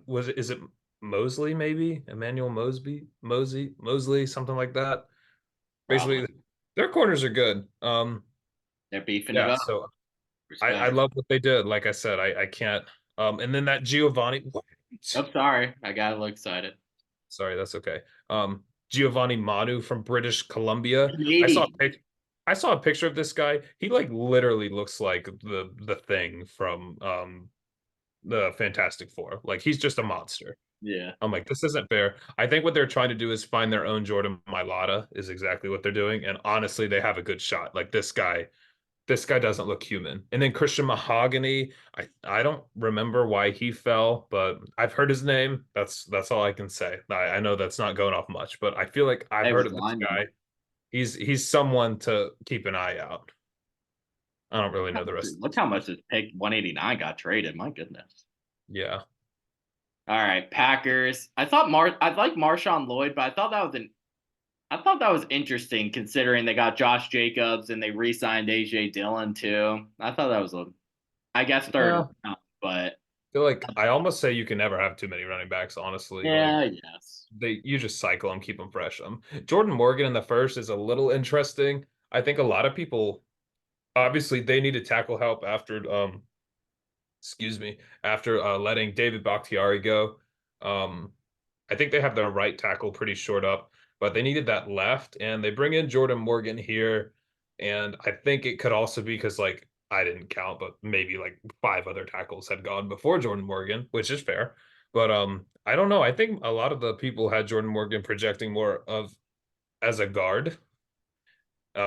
Is it Mosley maybe Emmanuel Mosley something like that? Probably. Basically, their corners are good. They're beefing it Yeah, up. so I Respect. love what they did. Like I said, I can't. And then that Giovanni. What? I'm sorry. I got a little excited. Sorry, that's okay. Giovanni Manu from British Columbia. Canadian. I saw a picture of this guy. He like literally looks like the thing from the Fantastic Four. Like he's just a monster. Yeah. I'm like, this isn't fair. I think what they're trying to do is find their own Jordan Mailata is exactly what they're doing. And honestly, they have a good shot. Like this guy doesn't look human. And then Christian Mahogany, I don't remember why he fell, but I've heard his name. That's all I can say. I know that's not going off much, but I feel like I've They heard was of this lineman. guy. He's someone to keep an eye out. I don't really know the rest. Look how much this pick 189 got traded. My goodness. Yeah. All right, Packers. I like Marshawn Lloyd, but I thought that was interesting considering they got Josh Jacobs and they re-signed AJ Dillon too. I thought that was I guess third Yeah. round, but I feel like I almost say you can never have too many running backs, honestly. Like yeah, yes. you just cycle them, keep them fresh. Jordan Morgan in the first is a little interesting. I think a lot of people obviously they needed tackle help after excuse me, after letting David Bakhtiari go. I think they have their right tackle pretty short up, but they needed that left, and they bring in Jordan Morgan here. And I think it could also be because, like, I didn't count, but maybe like five other tackles had gone before Jordan Morgan, which is fair. But I don't know. I think a lot of the people had Jordan Morgan projecting more of as a guard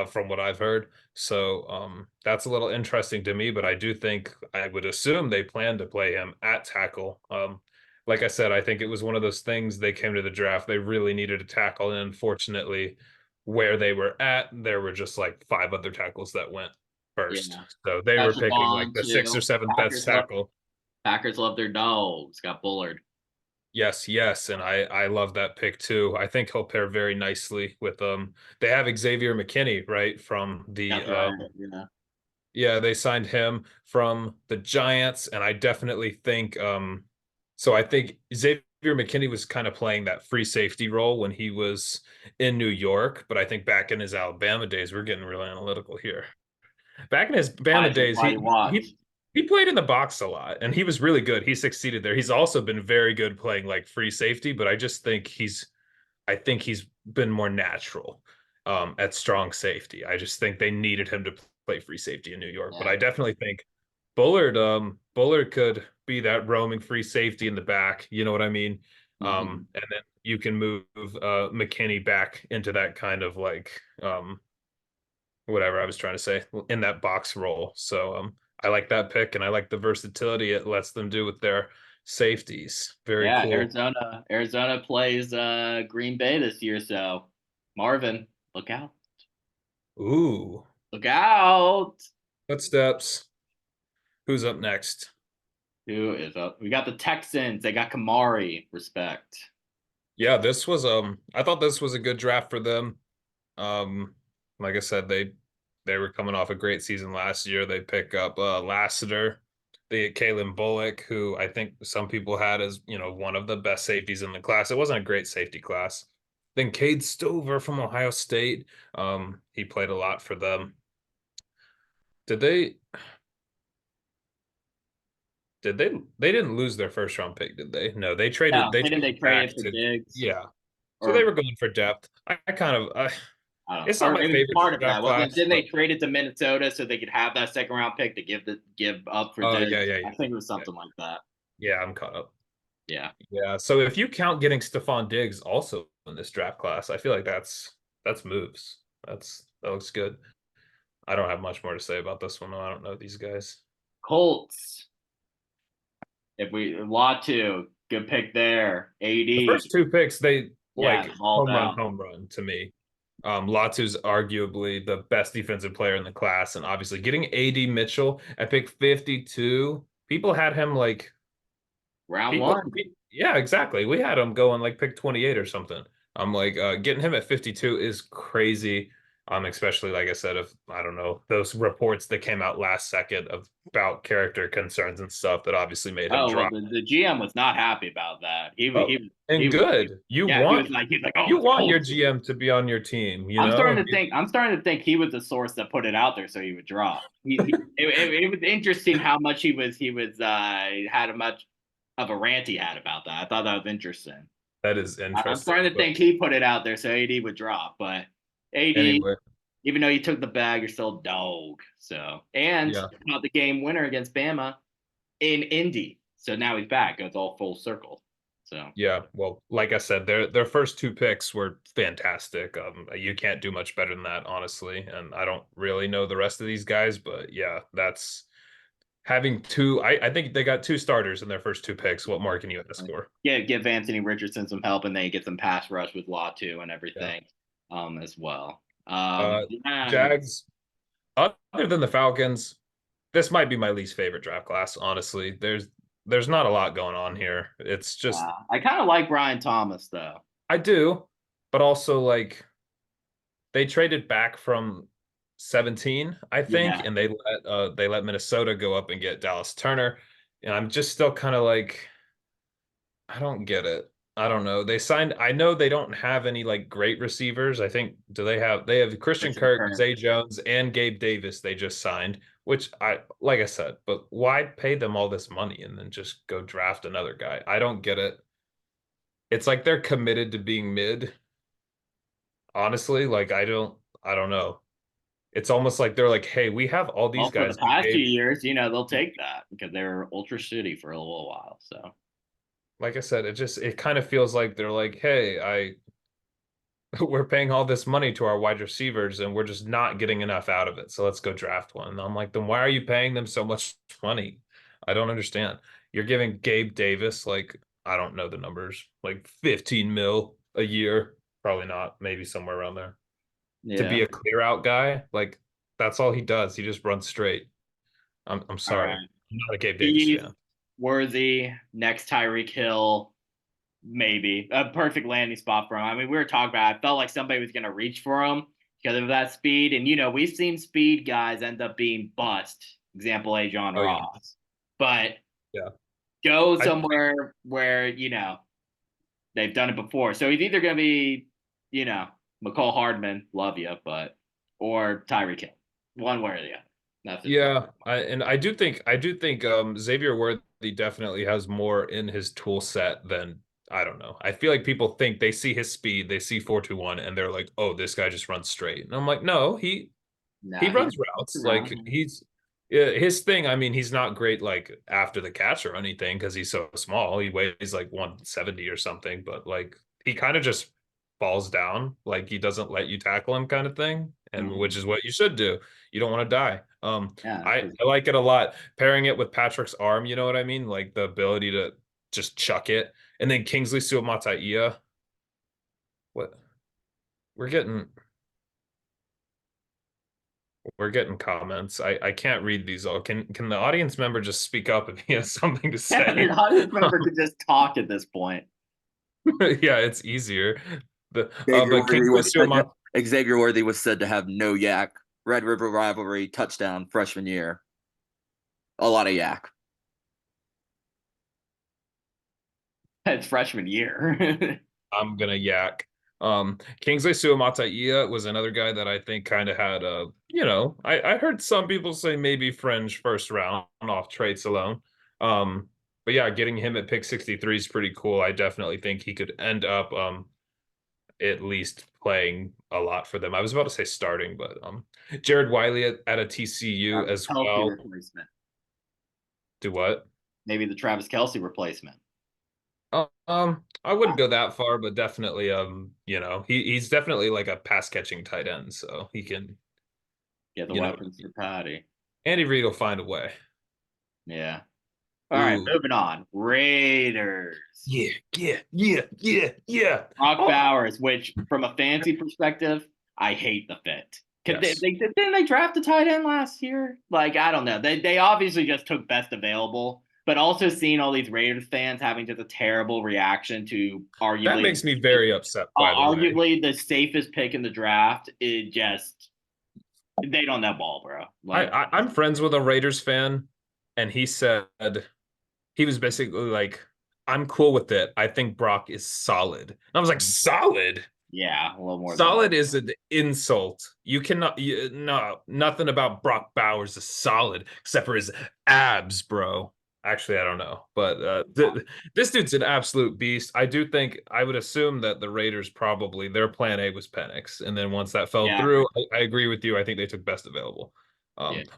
from what I've heard. So that's a little interesting to me, but I do think I would assume they plan to play him at tackle. Like I said, I think it was one of those things they came to the draft, they really needed a tackle. And unfortunately, where they were at, there were just like five other tackles that went first. Yeah. So they were That's picking like on the sixth or too. seventh best tackle. Packers love their dogs. Got Bullard. Yes, yes, and I love that pick too. I think he'll pair very nicely with they have Xavier McKinney, right, from the That's right. Yeah. yeah, they signed him from the Giants, and I definitely think so I think Xavier McKinney was kind of playing that free safety role when he was in New York, but I think back in his Alabama days, we're getting really analytical here. Back in his Bama days, Why you watch? he played in the box a lot, and he was really good. He succeeded there. He's also been very good playing like free safety, but I think he's been more natural at strong safety. I just think they needed him to play free safety in New York, but Yeah. I definitely think Bullard could be that roaming free safety in the back. You know what I mean? Mm-hmm. And then you can move McKinney back into that kind of like whatever I was trying to say in that box role. So I like that pick, and I like the versatility it lets them do with their safeties. Very Yeah, cool. Arizona plays Green Bay this year, so Marvin, look out. Ooh, Look out. footsteps. Who's up next? Who is up? We got the Texans. They got Kamari. Respect. Yeah, this was I thought this was a good draft for them. Like I said, they were coming off a great season last year. They pick up Lassiter, they get Kalen Bullock, who I think some people had as, one of the best safeties in the class. It wasn't a great safety class. Then Cade Stover from Ohio State. He played a lot for them. Did they they didn't lose their first round pick, did they? No, they No, didn't they traded back trade it for to, Diggs? yeah. So they Or were going for depth. I kind of I don't it's know. not Or my it was favorite part of that, draft wasn't it? class, Didn't they but trade it to Minnesota so they could have that second round pick to give up for oh Diggs? yeah, yeah, I yeah. think it was Yeah, something like that. yeah, I'm caught up. Yeah. Yeah. So if you count getting Stephon Diggs also in this draft class, I feel like that's moves. That looks good. I don't have much more to say about this one. I don't know these guys. Colts. If we Latu, good pick there. The AD. first two picks, they Yeah, like balled out. home run to me. Latu's arguably the best defensive player in the class, and obviously getting AD Mitchell at pick 52, people had him like Round people, one. yeah, exactly. We had him going like pick 28 or something. I'm like, getting him at 52 is crazy. Especially like I said, if I don't know those reports that came out last second about character concerns and stuff that obviously made him Oh well, drop. the GM was not happy about that. Oh, and good. Yeah, he was like, oh, You it's want your cold. GM to be on your team, I'm starting to think he was the source that put it out there so he would drop. It was interesting how much had a much of a rant he had about that. I thought that was interesting. That is I'm interesting. starting to But think he put it out there so AD would drop, but AD, anyway, even though you took the bag, you're still a dog. So and yeah. got the game winner against Bama in Indy. So now he's back. It's all full circle. So Yeah, well, like I said, their first two picks were fantastic. You can't do much better than that, honestly. And I don't really know the rest of these guys, but yeah, that's having two. I think they got two starters in their first two picks. What more can you ask for? yeah, give Anthony Richardson some help, and then get some pass rush with Law too and Yeah. everything, as well. Yeah, Jags. Other than the Falcons, this might be my least favorite draft class. Honestly, there's not a lot going on here. It's just I kind of like Brian Thomas though. I do, but also like they traded back from 17, I think, Yeah, and they let Minnesota go up and get Dallas Turner. And I'm just still kind of like, I don't get it. I don't know. They signed, I know they don't have any like great receivers. I think do they have Christian Christian Kirk, Kirk. Zay Jones, and Gabe Davis they just signed, which I like I said, but why pay them all this money and then just go draft another guy? I don't get it. It's like they're committed to being mid. Honestly, like I don't know. It's almost like they're like, hey, we have all these Well, for the guys. past few years, they'll take that because they were ultra shitty for a little while. So Like I said, it kind of feels like they're like, hey, we're paying all this money to our wide receivers and we're just not getting enough out of it. So let's go draft one. And I'm like, then why are you paying them so much money? I don't understand. You're giving Gabe Davis like I don't know the numbers, like 15 mil a year. Probably not, maybe somewhere around there. To yeah, be a clear out guy, like that's all he does. He just runs straight. I'm all sorry. right. I'm not a Gabe Davis He's fan. Worthy next Tyreek Hill. Maybe a perfect landing spot for him. I mean, we were talking about. I felt like somebody was going to reach for him because of that speed, and we've seen speed guys end up being bust. Example: A. John Oh yeah. Ross. But Yeah. go I somewhere where they've done it before. So he's either going to be, McCall Hardman, love you, or Tyreek Hill, one way or the other. That's it. Yeah, I do think Xavier Worthy definitely has more in his tool set than I don't know. I feel like people think they see his speed, they see 4.21 and they're like, "Oh, this guy just runs straight." And I'm like, "No, he Nah, he's runs routes. Like around. he's yeah, his thing, I mean, he's not great like after the catch or anything because he's so small. He weighs like 170 or something, but like he kind of just falls down, like he doesn't let you tackle him kind of thing, and which Mhm. is what you should do. You don't want to die. Yeah, I like it a lot. Pairing it with Patrick's arm, you know what I mean? Like the ability to just chuck it. And then Kingsley Suamataia. What? We're getting comments. I can't read these all. Can the audience member just speak up if he has something to say? The audience member could just talk at this point. Yeah, it's easier. But Xavier Worthy was said to have no yak. Red River rivalry touchdown freshman year. A lot of yak. It's freshman year. I'm gonna yak. Kingsley Suamataia was another guy that I think kind of had a, I heard some people say maybe fringe first round off traits alone. But yeah, getting him at pick 63 is pretty cool. I definitely think he could end up at least playing a lot for them. I was about to say starting, but Jared Wiley at a TCU as well. Replacement. Do what? Maybe the Travis Kelce replacement. I wouldn't go that far, but definitely, he's definitely like a pass catching tight end, so he can get the weapons for Patty. Andy Reid will find a way. Yeah. All right, moving on. Raiders. Yeah. Brock Bowers, which from a fancy perspective, I hate the fit. Yes. Didn't they draft a tight end last year? Like, I don't know. They obviously just took best available, but also seeing all these Raiders fans having just a terrible reaction to arguably that makes me very upset. Arguably the safest pick in the draft. It just they don't know ball, bro. Like, I'm friends with a Raiders fan, and he said he was basically like, "I'm cool with it. I think Brock is solid." And I was like, "Solid." Yeah, a little more. Solid is an insult. You cannot. No, nothing about Brock Bowers is solid except for his abs, bro. Actually, I don't know, but this dude's an absolute beast. I do think I would assume that the Raiders probably their plan A was Penix, and then once that fell through, I agree with you. I think they took best available.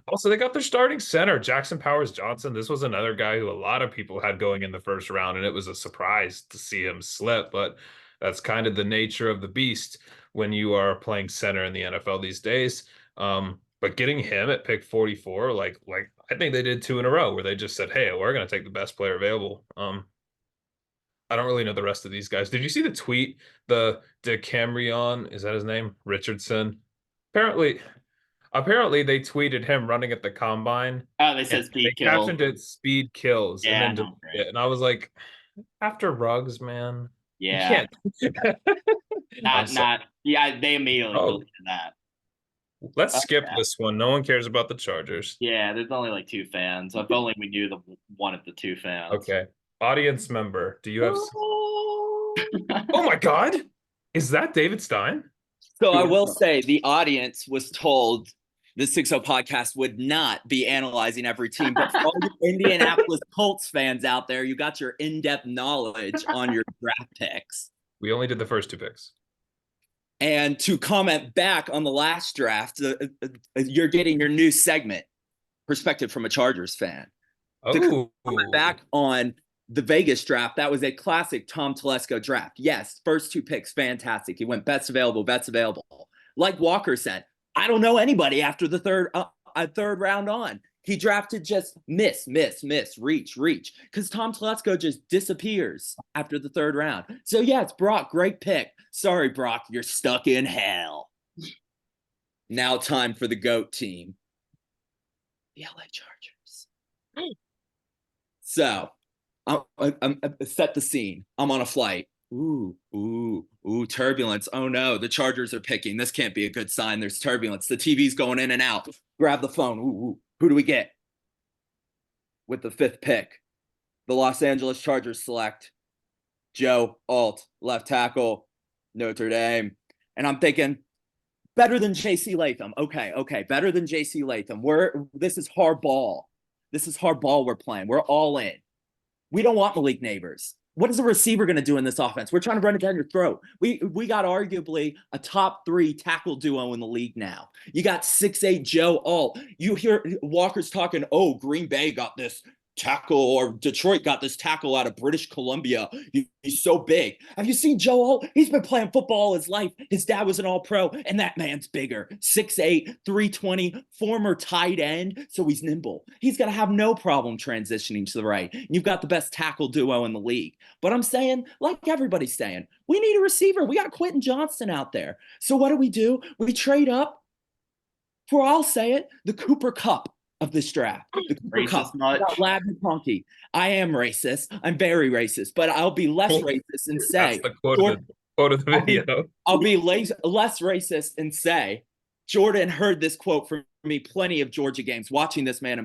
Also, they got their starting center, Jackson Powers Johnson. This was another guy who a lot of people had going in the first round, and it was a surprise to see him slip. But that's kind of the nature of the beast when you are playing center in the NFL these days. But getting him at pick 44, like I think they did 2 in a row where they just said, "Hey, we're going to take the best player available." I don't really know the rest of these guys. Did you see the tweet? The DeCamerion, is that his name? Richardson. Apparently they tweeted him running at the combine. Oh, they said speed kills. They captioned it "speed kills," and then and I was like, after Ruggs, man. Yeah. You can't. They immediately deleted that. Let's skip this one. No one cares about the Chargers. Yeah, there's only like 2 fans. If only we knew the one of the 2 fans. Okay. Audience member, do you have Oh my God. Is that David Stein? So I will say the audience was told the 6-0 podcast would not be analyzing every team, but for all you Indianapolis Colts fans out there, you got your in-depth knowledge on your draft picks. We only did the first 2 picks. And to comment back on the last draft, you're getting your new segment, Perspective from a Chargers fan. To comment back on the Vegas draft, that was a classic Tom Telesco draft. Yes, first 2 picks, fantastic. He went best available. Like Walker said, I don't know anybody after the third round on. He drafted just miss, reach, because Tom Telesco just disappears after the 3rd round. So yeah, it's Brock, great pick. Sorry, Brock, you're stuck in hell. Now time for the GOAT team, the LA Chargers. So I'm set the scene. I'm on a flight. Ooh, turbulence. Oh no, the Chargers are picking. This can't be a good sign. There's turbulence. The TV's going in and out. Grab the phone. Ooh. Who do we get? With the 5th pick, the Los Angeles Chargers select Joe Alt, left tackle, Notre Dame. And I'm thinking, better than J.C. Latham. Okay, better than J.C. Latham. This is hardball. We're playing. We're all in. We don't want Malik Neighbors. What is a receiver going to do in this offense? We're trying to run it down your throat. We got arguably a top 3 tackle duo in the league now. You got 6'8" Joe Alt. You hear Walker's talking, oh, Green Bay got this tackle, or Detroit got this tackle out of British Columbia. He's so big. Have you seen Joe Alt? He's been playing football all his life. His dad was an all-pro, and that man's bigger. 6'8", 320, former tight end, so he's nimble. He's going to have no problem transitioning to the right. You've got the best tackle duo in the league. But I'm saying, like everybody's saying, we need a receiver. We got Quentin Johnston out there. So what do? We trade up for, I'll say it, the Cooper Cup of this draft. The Cooper Cup. Lad McConkey. I am racist. I'm very racist, but I'll be less racist and say. That's the quote of the video. I'll be less racist and say, Jordan heard this quote from me plenty of Georgia games, watching this man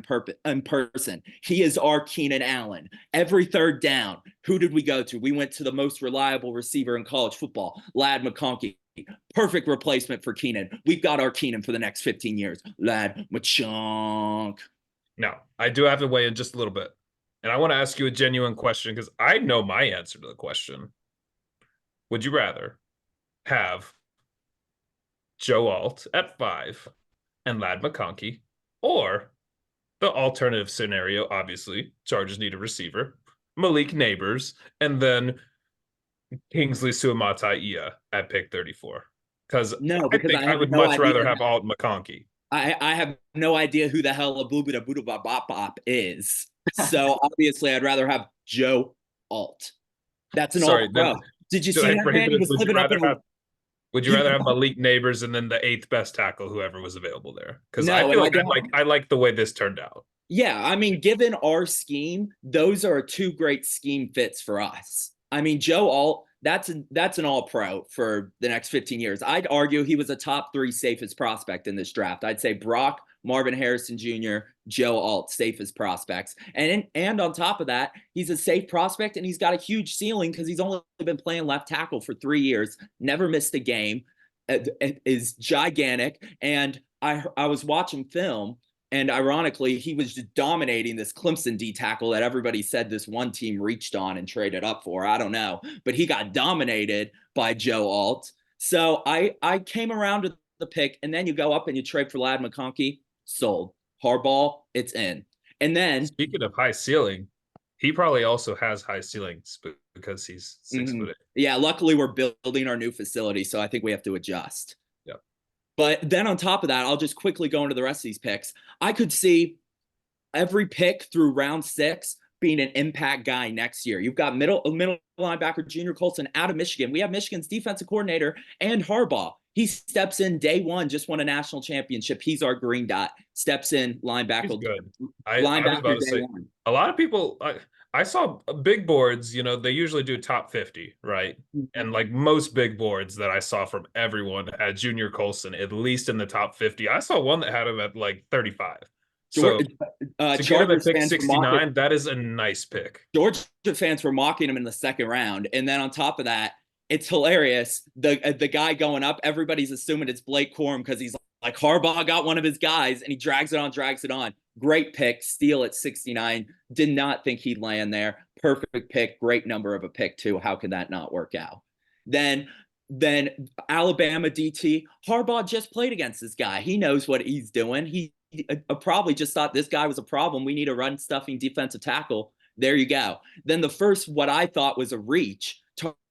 in person. He is our Keenan Allen. Every third down, who did we go to? We went to the most reliable receiver in college football, Lad McConkey. Perfect replacement for Keenan. We've got our Keenan for the next 15 years. Lad McChonk. Now, I do have to weigh in just a little bit. And I want to ask you a genuine question because I know my answer to the question. Would you rather have Joe Alt at 5 and Lad McConkey, or the alternative scenario, obviously, Chargers need a receiver, Malik Neighbors, and then Kingsley Suamataia at pick 34? Because I would much rather have Alt McConkey. I have no idea who the hell a Bluba Buda Bop Bop is. So obviously I'd rather have Joe Alt. That's an Alt. Did you see that man? He was living up in Would you rather have Malik Neighbors and then the 8th best tackle, whoever was available there? Because I feel like I like the way this turned out. Yeah, I mean, given our scheme, those are two great scheme fits for us. I mean, Joe Alt, that's an all-pro for the next 15 years. I'd argue he was a top 3 safest prospect in this draft. I'd say Brock, Marvin Harrison Jr., Joe Alt, safest prospects. And on top of that, he's a safe prospect, and he's got a huge ceiling because he's only been playing left tackle for 3 years, never missed a game, is gigantic. And I was watching film, and ironically, he was just dominating this Clemson D tackle that everybody said this one team reached on and traded up for. I don't know. But he got dominated by Joe Alt. So I came around to the pick, and then you go up and you trade for Lad McConkey. Sold. Hardball, it's in. And then, speaking of high ceiling, he probably also has high ceilings because he's 6 foot. Yeah, luckily we're building our new facility, so I think we have to adjust. But then on top of that, I'll just quickly go into the rest of these picks. I could see every pick through round 6 being an impact guy next year. You've got middle linebacker Junior Colson out of Michigan. We have Michigan's defensive coordinator and Harbaugh. He steps in day 1, just won a national championship. He's our green dot. Steps in linebacker. He's good. I was about to say, 1. A lot of people, I saw big boards, they usually do top 50, right? And like most big boards that I saw from everyone had Junior Colson, at least in the top 50. I saw one that had him at like 35. So to get him at pick 69, that is a nice pick. Georgia fans were mocking him in the 2nd round. And then on top of that, it's hilarious. The guy going up, everybody's assuming it's Blake Corum because he's like, Harbaugh got one of his guys, and he drags it on. Great pick, steal at 69. Did not think he'd land there. Perfect pick, great number of a pick too. How could that not work out? Then Alabama DT, Harbaugh just played against this guy. He knows what he's doing. He probably just thought this guy was a problem. We need a run-stuffing defensive tackle. There you go. Then the first, what I thought was a reach,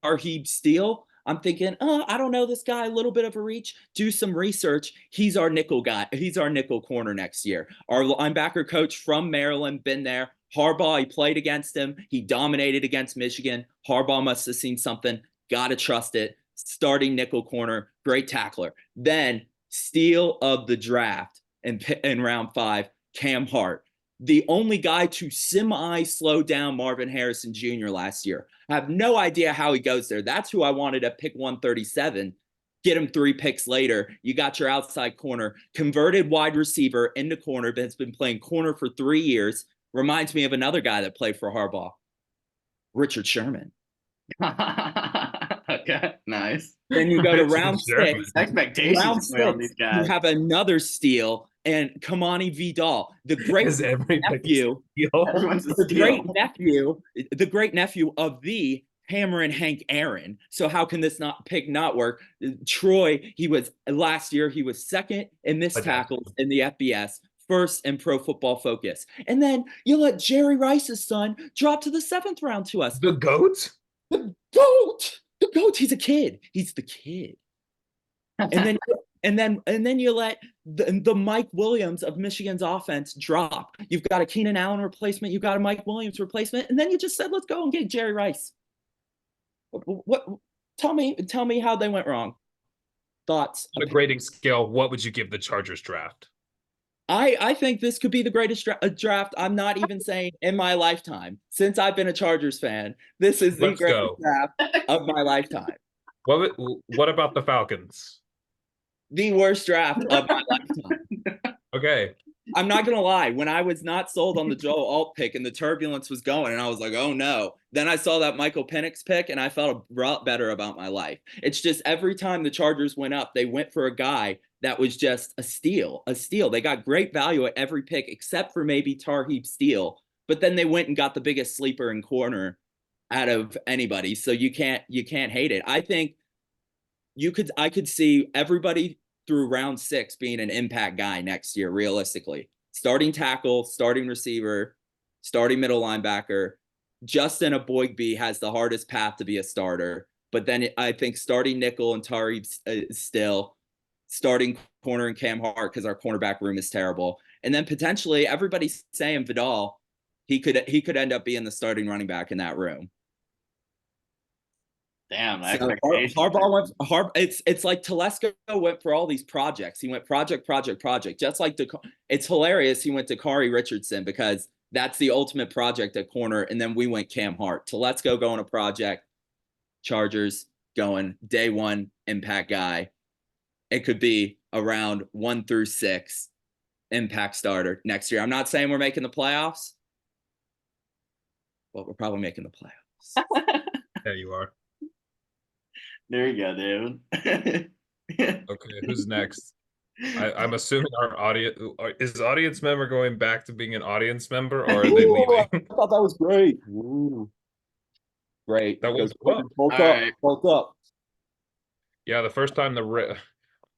Tarheeb Steele. I'm thinking, I don't know this guy, a little bit of a reach. Do some research. He's our nickel guy. He's our nickel corner next year. Our linebacker coach from Maryland, been there. Harbaugh, he played against him. He dominated against Michigan. Harbaugh must have seen something. Got to trust it. Starting nickel corner, great tackler. Then steal of the draft in round 5, Cam Hart. The only guy to semi-slow down Marvin Harrison Jr. last year. I have no idea how he goes there. That's who I wanted at pick 137. Get him 3 picks later. You got your outside corner. Converted wide receiver into corner, but has been playing corner for 3 years. Reminds me of another guy that played for Harbaugh. Richard Sherman. Okay, nice. Then you go to round 6. Expectations round 6, on these guys. You have another steal. And Kamani Vidal, the great nephew, the great nephew of the Hammer and Hank Aaron. So how can this pick not work? Troy, last year he was 2nd in missed tackles in the FBS, first in Pro Football Focus. And then you let Jerry Rice's son drop to the 7th round to us. The GOAT? The GOAT. The GOAT. He's a kid. He's the kid. And then you let the Mike Williams of Michigan's offense drop. You've got a Keenan Allen replacement. You've got a Mike Williams replacement. And then you just said, let's go and get Jerry Rice. What tell me how they went wrong. Thoughts? On a grading scale, what would you give the Chargers draft? I think this could be the greatest draft. I'm not even saying in my lifetime. Since I've been a Chargers fan, this is the greatest draft of my lifetime. What about the Falcons? The worst draft of my lifetime. Okay. I'm not going to lie. When I was not sold on the Joe Alt pick and the turbulence was going, and I was like, oh no. Then I saw that Michael Penix pick and I felt a lot better about my life. It's just every time the Chargers went up, they went for a guy that was just a steal. They got great value at every pick except for maybe Tarheeb Steele. But then they went and got the biggest sleeper in corner out of anybody. So you can't hate it. I think I could see everybody through round 6 being an impact guy next year, realistically. Starting tackle, starting receiver, starting middle linebacker. Justin Aboigbe has the hardest path to be a starter. But then I think starting nickel and Tariq still, starting corner and Cam Hart because our cornerback room is terrible. And then potentially everybody's saying Vidal, he could end up being the starting running back in that room. Damn, so Harbaugh went. It's like Telesco went for all these projects. He went project. Just like it's hilarious. He went to Kari Richardson because that's the ultimate project at corner, and then we went Cam Hart. Telesco going a project. Chargers going day 1 impact guy. It could be around 1 through 6 impact starter next year. I'm not saying we're making the playoffs, but we're probably making the playoffs. Yeah, you are. There you go, dude. Okay, who's next? I'm assuming our audience is audience member going back to being an audience member, or are they leaving? I thought that was great. Ooh. Great. That was Bulk up. Yeah, the first time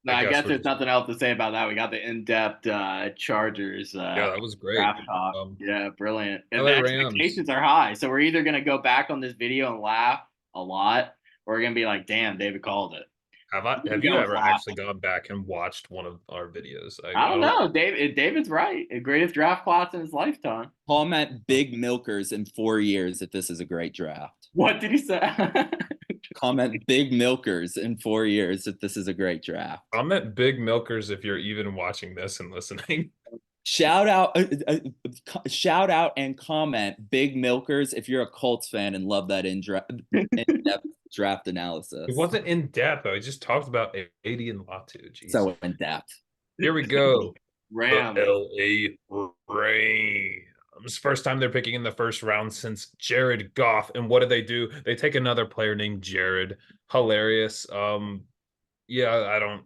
I guess there's nothing else to say about that. We got the in-depth Chargers. Yeah, that was great. Draft talk. Yeah, brilliant. And the expectations are high, so we're either gonna go back on this video and laugh a lot, or we're gonna be like, "Damn, David called it." Have you ever actually gone back and watched one of our videos? I don't know. David's right. The greatest draft class in his lifetime. Comment big milkers in 4 years if this is a great draft. What did he say? Comment big milkers in 4 years if this is a great draft. Comment big milkers if you're even watching this and listening. Shout out and comment big milkers if you're a Colts fan and love that in-depth draft analysis. It wasn't in depth though. He just talked about 80 and Latu. Jeez. So in depth. Here we go. Rams. The LA Rams. First time they're picking in the first round since Jared Goff. And what do? They take another player named Jared. Hilarious. Yeah, I don't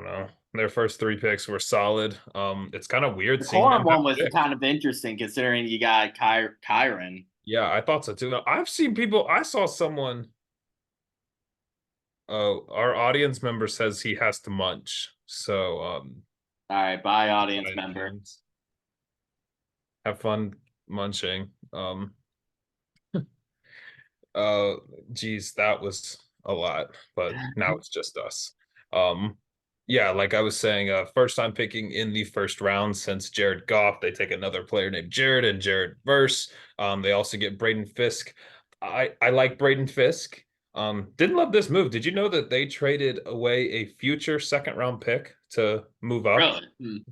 know. Their first 3 picks were solid. It's kind of weird. The Corum one was kind of interesting considering you got Kyron. Yeah, I thought so too. I've seen people. I saw someone. Our audience member says he has to munch. So, all right, bye, audience member. Have fun munching. Geez, that was a lot, but now it's just us. Yeah, like I was saying, first time picking in the first round since Jared Goff. They take another player named Jared and Jared Verse. They also get Braden Fisk. I like Braden Fisk. Didn't love this move. Did you know that they traded away a future second-round pick to move up? Really?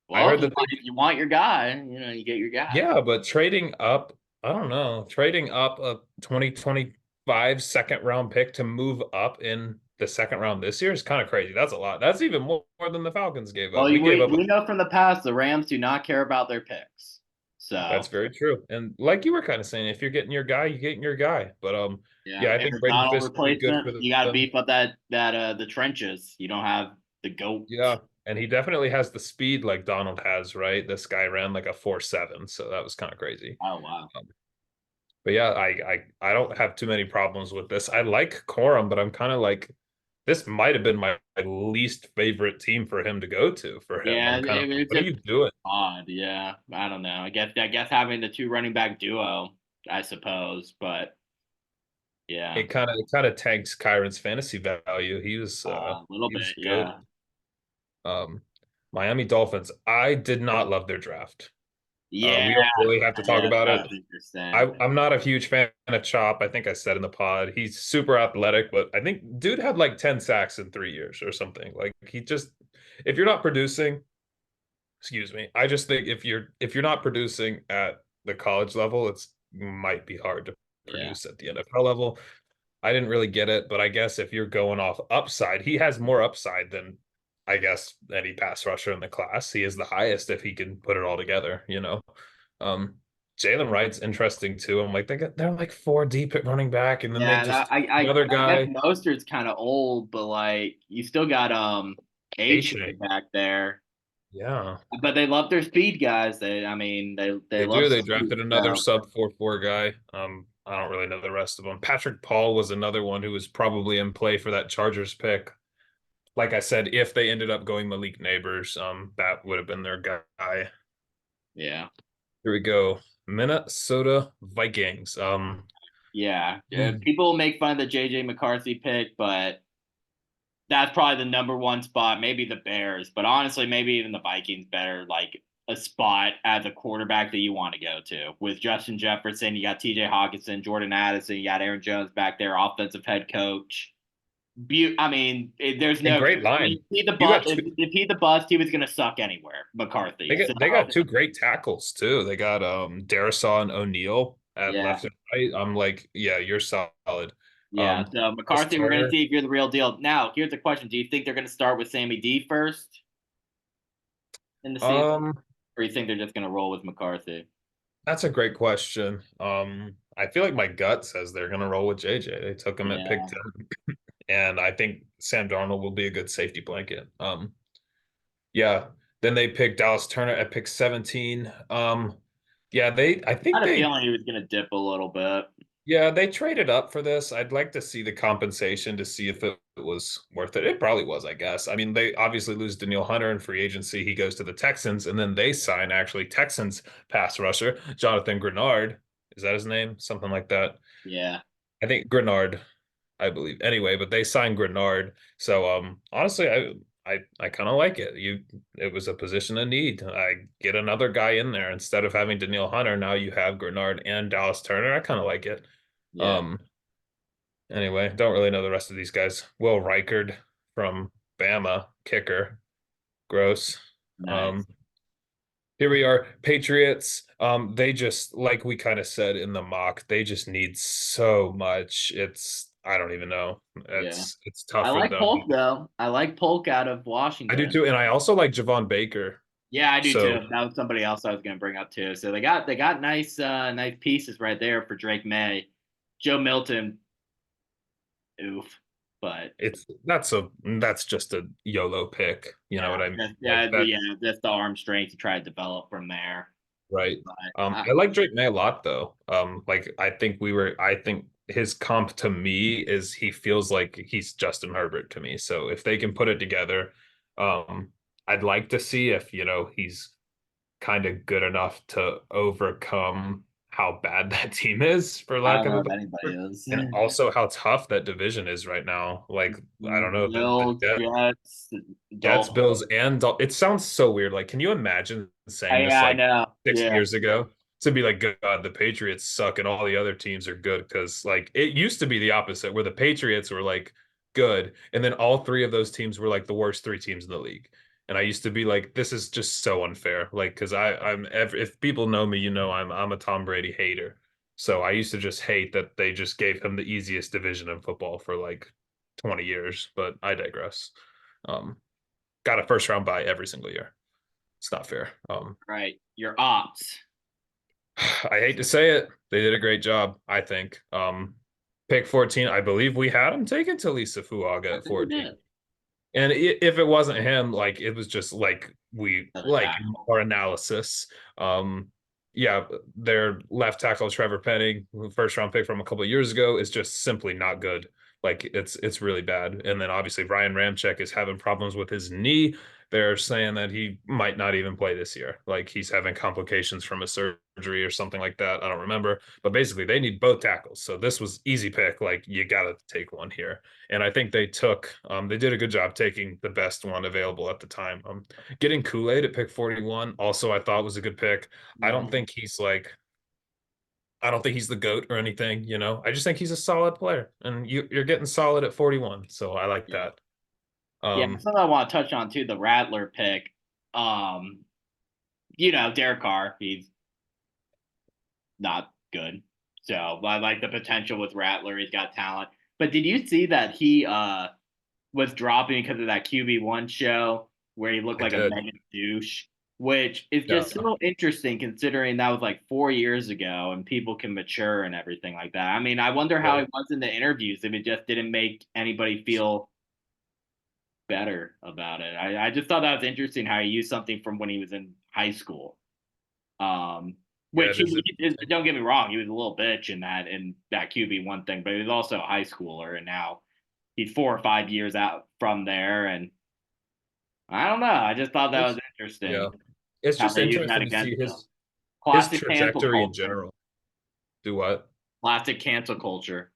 Well, I heard that if you want your guy, you get your guy. Yeah, but trading up, I don't know, trading up a 2025 second-round pick to move up in the second round this year is kind of crazy. That's a lot. That's even more than the Falcons gave up. Well, we know from the past the Rams do not care about their picks. So that's very true. And like you were kind of saying, if you're getting your guy, you're getting your guy. But yeah, I think Braden Fisk would be good for you got to beef up the trenches. You don't have the GOAT. Yeah, and he definitely has the speed like Donald has, right? This guy ran like a 4.7, so that was kind of crazy. Oh wow. But yeah, I don't have too many problems with this. I like Corum, but I'm kind of like this might have been my least favorite team for him to go to. For him, Yeah, I'm kind of like, it's what are just you doing? odd. Yeah, I don't know. I guess having the two running back duo, I suppose, but yeah, It kind of tanks Kyron's fantasy value. a little He bit. was good. Yeah, Um, Miami Dolphins. I did not love their draft. yeah, We don't really have to talk yeah. about it. That's interesting. I'm not a huge fan of Chop. I think I said in the pod he's super athletic, but I think dude had like 10 sacks in 3 years or something. Like he just, if you're not producing, excuse me, I just think if you're not producing at the college level, it's might be hard to Yeah, produce at the NFL level. I didn't really get it, but I guess if you're going off upside, he has more upside than I guess any pass rusher in the class. He is the highest if he can put it all together. Um, Jalen Wright's interesting too. I'm like they're like four deep at running back, and then they yeah. just I another guess guy, Mostert's kind of old, but like you still got H HA. back there. Yeah, But they love their speed guys. I mean, they they love do. They speed. drafted another So sub 4.4 guy. I don't really know the rest of them. Patrick Paul was another one who was probably in play for that Chargers pick. Like I said, if they ended up going Malik Neighbors, that would have been their guy. yeah, Here we go. Minnesota Vikings. yeah. Hmm. People make fun of the JJ McCarthy pick, but that's probably the number one spot. Maybe the Bears, but honestly, maybe even the Vikings better like a spot as a quarterback that you want to go to. With Justin Jefferson, you got TJ Hawkinson, Jordan Addison, you got Aaron Jones back there, offensive head coach. I mean, there's A no. great I line. mean, if he the You bust, got two, if he the bust, he was gonna suck anywhere. McCarthy. So they got two great tackles too. They got Darisaw and O'Neal at yeah, left and right. I'm like, yeah, you're solid. yeah. So Dallas McCarthy, we're gonna Turner. see if you're the real deal. Now, here's the question: do you think they're gonna start with Sammy D first in the season, Um, or you think they're just gonna roll with McCarthy? that's a great question. I feel like my gut says they're gonna roll with JJ. They took him at pick Yeah, 10, and I think Sam Darnold will be a good safety blanket. Yeah. Then they picked Dallas Turner at pick 17. Yeah, I I think had a feeling he was gonna dip a little bit. yeah, they traded up for this. I'd like to see the compensation to see if it was worth it. It probably was, I guess. I mean, they obviously lose Daniil Hunter in free agency. He goes to the Texans, and then they sign actually Texans pass rusher, Jonathan Grenard. Is that his name? Something like that. Yeah, I think Grenard, I believe. Anyway, but they signed Grenard. So honestly, I kind of like it. It was a position of need. I get another guy in there instead of having Daniil Hunter. Now you have Grenard and Dallas Turner. I kind of like it. yeah, Um anyway, don't really know the rest of these guys. Will Reichard from Bama, kicker. Gross. nice. Um Here we are, Patriots. They just like we kind of said in the mock, they just need so much. I don't even know. Yeah, It's tough I for like them. Polk though. I like Polk out of I do Washington. too, and I also like Javon Baker. Yeah, I do So too. That was somebody else I was going to bring up too. So they got nice pieces right there for Drake May, Joe Milton. Oof, but that's just a YOLO pick. You know yeah, what I mean? that's, Like that, yeah, that's the arm strength to try to develop from there. right? But I like Drake May a lot though. Like I think his comp to me is he feels like he's Justin Herbert to me. So if they can put it together, um, I'd like to see if he's kind of good enough to overcome how bad that team is, for I lack don't of know a if better anybody word, is. and also how tough that division is right now. Like I don't know the Bills, Jets, Jets, Dolphins. Bills, and it sounds so weird. Like, can you imagine saying Yeah, this I like know. 6 Yeah, years ago? To be like, God, the Patriots suck and all the other teams are good. Because like it used to be the opposite, where the Patriots were like good, and then all three of those teams were like the worst three teams in the league. And I used to be like, this is just so unfair. Like, because if people know me, I'm a Tom Brady hater. So I used to just hate that they just gave him the easiest division in football for like 20 years. But I digress. Um, got a first round bye every single year. It's not fair. right. Your ops. I hate to say it, they did a great job, I think. Pick 14, I believe we had him taken to Lisa I Fuaga at think we 14. did. And if it wasn't him, like it was just like Another tackle. our analysis. Yeah, their left tackle Trevor Penning, first round pick from a couple of years ago, is just simply not good. Like it's really bad. And then obviously Ryan Ramczyk is having problems with his knee. They're saying that he might not even play this year. Like he's having complications from a surgery or something like that. I don't remember. But basically they need both tackles. So this was easy pick. Like you gotta take one here. And I think they did a good job taking the best one available at the time. Getting Kool-Aid at pick 41 also I thought was a good pick. I don't think he's like I don't think he's the GOAT or anything, you know. I just think he's a solid player, and you're getting solid at 41, so I like Yeah. that. Yeah, something I want to touch on too, the Rattler pick. Derek Carr, he's not good. So I like the potential with Rattler. He's got talent. But did you see that he was dropping because of that QB1 show where he looked I like a did. mega douche, which is Yeah. just so interesting considering that was like 4 years ago and people can mature and everything like that. I mean, I wonder how it was in the interviews if it just didn't make anybody feel better about it. I just thought that was interesting how he used something from when he was in high school. Yeah, Which it is don't get me wrong, he was a little bitch in that QB1 thing, but he was also a high schooler, and now he's 4 or 5 years out from there, and I don't know. I just thought that was yeah. interesting It's how just they use that interesting to see against him. his Classic cancel trajectory in culture. general. Do what? Classic cancel culture.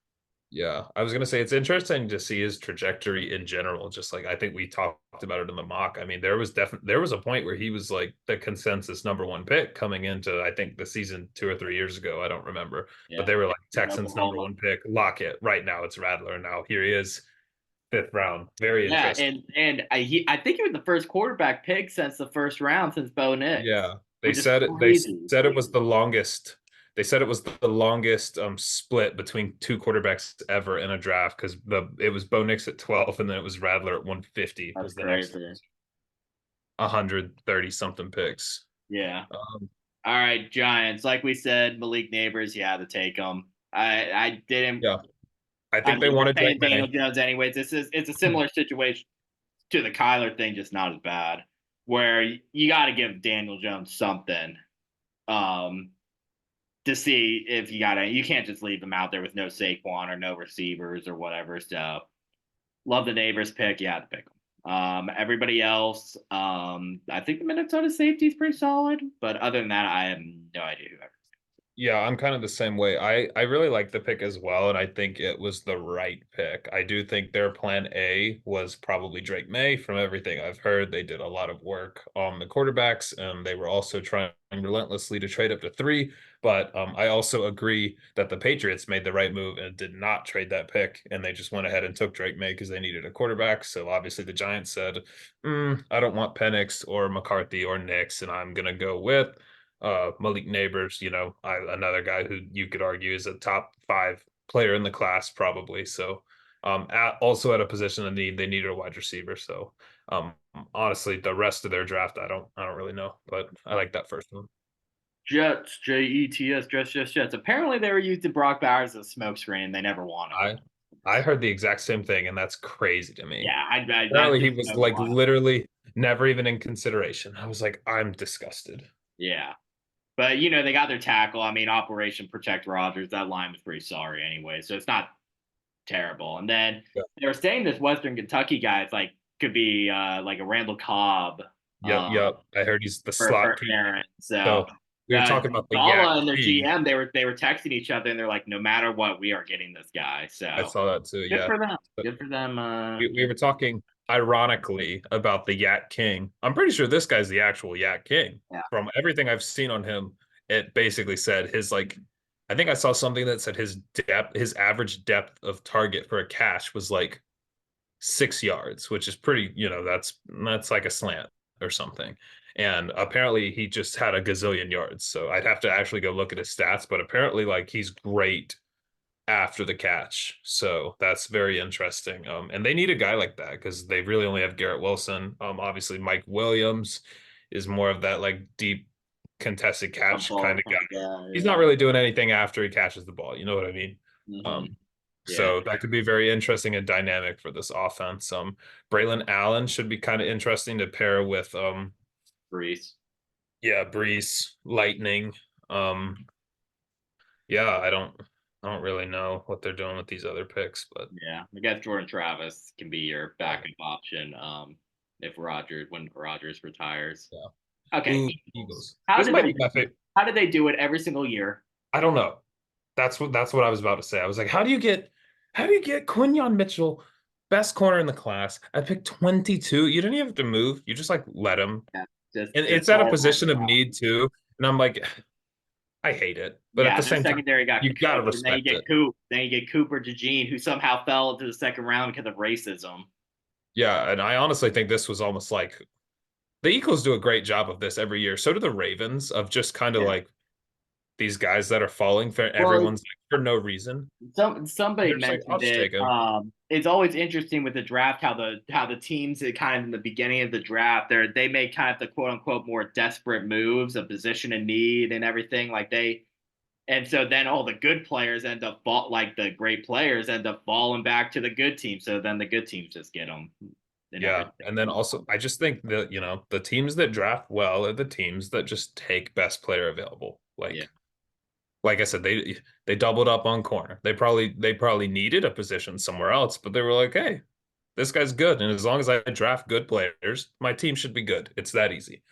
Yeah, I was gonna say it's interesting to see his trajectory in general. Just like I think we talked about it in the mock. I mean, there was a point where he was like the consensus number one pick coming into I think the season 2 or 3 years ago. I don't remember, but Yeah. they were like Texans number Oklahoma. one pick, lock it. Right now it's Rattler. Now here he is, fifth round. Very Yeah, interesting. and I think he was the first quarterback pick since the first round since Bo Nix, Yeah, which is crazy. said it was the longest. They said it was the longest split between two quarterbacks ever in a draft because it was Bo Nix at 12 and then it was Rattler at 150 That's was the next crazy. 130 something picks. Yeah. Um, All right, Giants. Like we said, Malik Neighbors, you had to take him. I didn't. yeah, I I think they mean, we're wanted saying Drake Daniel May. Jones anyways. It's a similar situation to the Kyler thing, just not as bad. Where you got to give Daniel Jones something, um, to see if you can't just leave him out there with no Saquon or no receivers or whatever. So love the Neighbors pick. You had to pick him. Everybody else, I think the Minnesota safety is pretty solid, but other than that, I have no idea who ever. Yeah, I'm kind of the same way. I really like the pick as well, and I think it was the right pick. I do think their plan A was probably Drake May. From everything I've heard, they did a lot of work on the quarterbacks, and they were also trying relentlessly to trade up to three. But I also agree that the Patriots made the right move and did not trade that pick, and they just went ahead and took Drake May because they needed a quarterback. So obviously the Giants said, I don't want Penix or McCarthy or Nix, and I'm gonna go with Malik Neighbors, another guy who you could argue is a top 5 player in the class, probably. So, also at a position of need, they needed a wide receiver. So, honestly, the rest of their draft, I don't really know, but I like that first one. Jets, Jets, Jets. Apparently, they were using Brock Bowers as a smokescreen. They never wanted I him. I heard the exact same thing, and that's crazy to me. Yeah, that's Apparently, he just was so like wild. literally never even in consideration. I was like, I'm disgusted. Yeah. But they got their tackle. I mean, Operation Protect Rogers. That line was pretty sorry anyway, so it's not terrible. And then Yeah. they were saying this Western Kentucky guy is like could be like a Randall Cobb Yep. I heard he's the for slot P. Aaron. So So we were talking about the Yak Dalla and their P. GM, they were texting each other and they're like, no matter what, we are getting this guy. I So saw that too. good Yeah. for them. But Good for them. we were talking ironically about the Yak King. I'm pretty sure this guy's the actual Yak King. Yeah. From everything I've seen on him, it basically said I think I saw something that said his average depth of target for a catch was like 6 yards, which is pretty, that's like a slant or something. And apparently he just had a gazillion yards. So I'd have to actually go look at his stats, but apparently like he's great after the catch. So that's very interesting. And they need a guy like that because they really only have Garrett Wilson. Obviously Mike Williams is more of that like deep contested catch kind of guy. Yeah, He's not really doing anything after he catches the ball. You know what I mean? Mm-hmm. Yeah. So that could be very interesting and dynamic for this offense. Braylon Allen should be kind of interesting to pair with Brees. Brees, Lightning. Yeah, I don't I don't really know what they're doing with these other picks, but Yeah, I guess Jordan Travis can be your backup option. If when Rogers retires. yeah. Okay, Ooh, Eagles. Eagles. This might be my favorite. How did they do it every single year? I don't know. That's what I was about to say. I was like, how do you get Quinyon Mitchell, best corner in the class, at pick 22? You didn't even have to move. You just like let him. Yeah, And just it's at a all over position of top. need too. And I'm like, I hate it. But at Yeah, the their same time, secondary got you gotta cooked, and then you respect get it. Coop. Then you get Cooper DeJean, who somehow fell into the second round because of racism. Yeah, and I honestly think this was almost like the Eagles do a great job of this every year. So do the Ravens of just kind of Yeah. like these guys that are falling for Well, everyone's like, for no reason. somebody They're just like, I'll mentioned just it. take him. It's always interesting with the draft how the teams that kind of in the beginning of the draft they make kind of the quote unquote more desperate moves, a position in need and everything like they. And so then all the good players end up like the great players end up falling back to the good team. So then the good teams just get them and Yeah. everything. And then also, I just think that, the teams that draft well are the teams that just take best player available. Yeah. Like I said, they doubled up on corner. They probably needed a position somewhere else, but they were like, hey, this guy's good. And as long as I draft good players, my team should be good. It's that easy.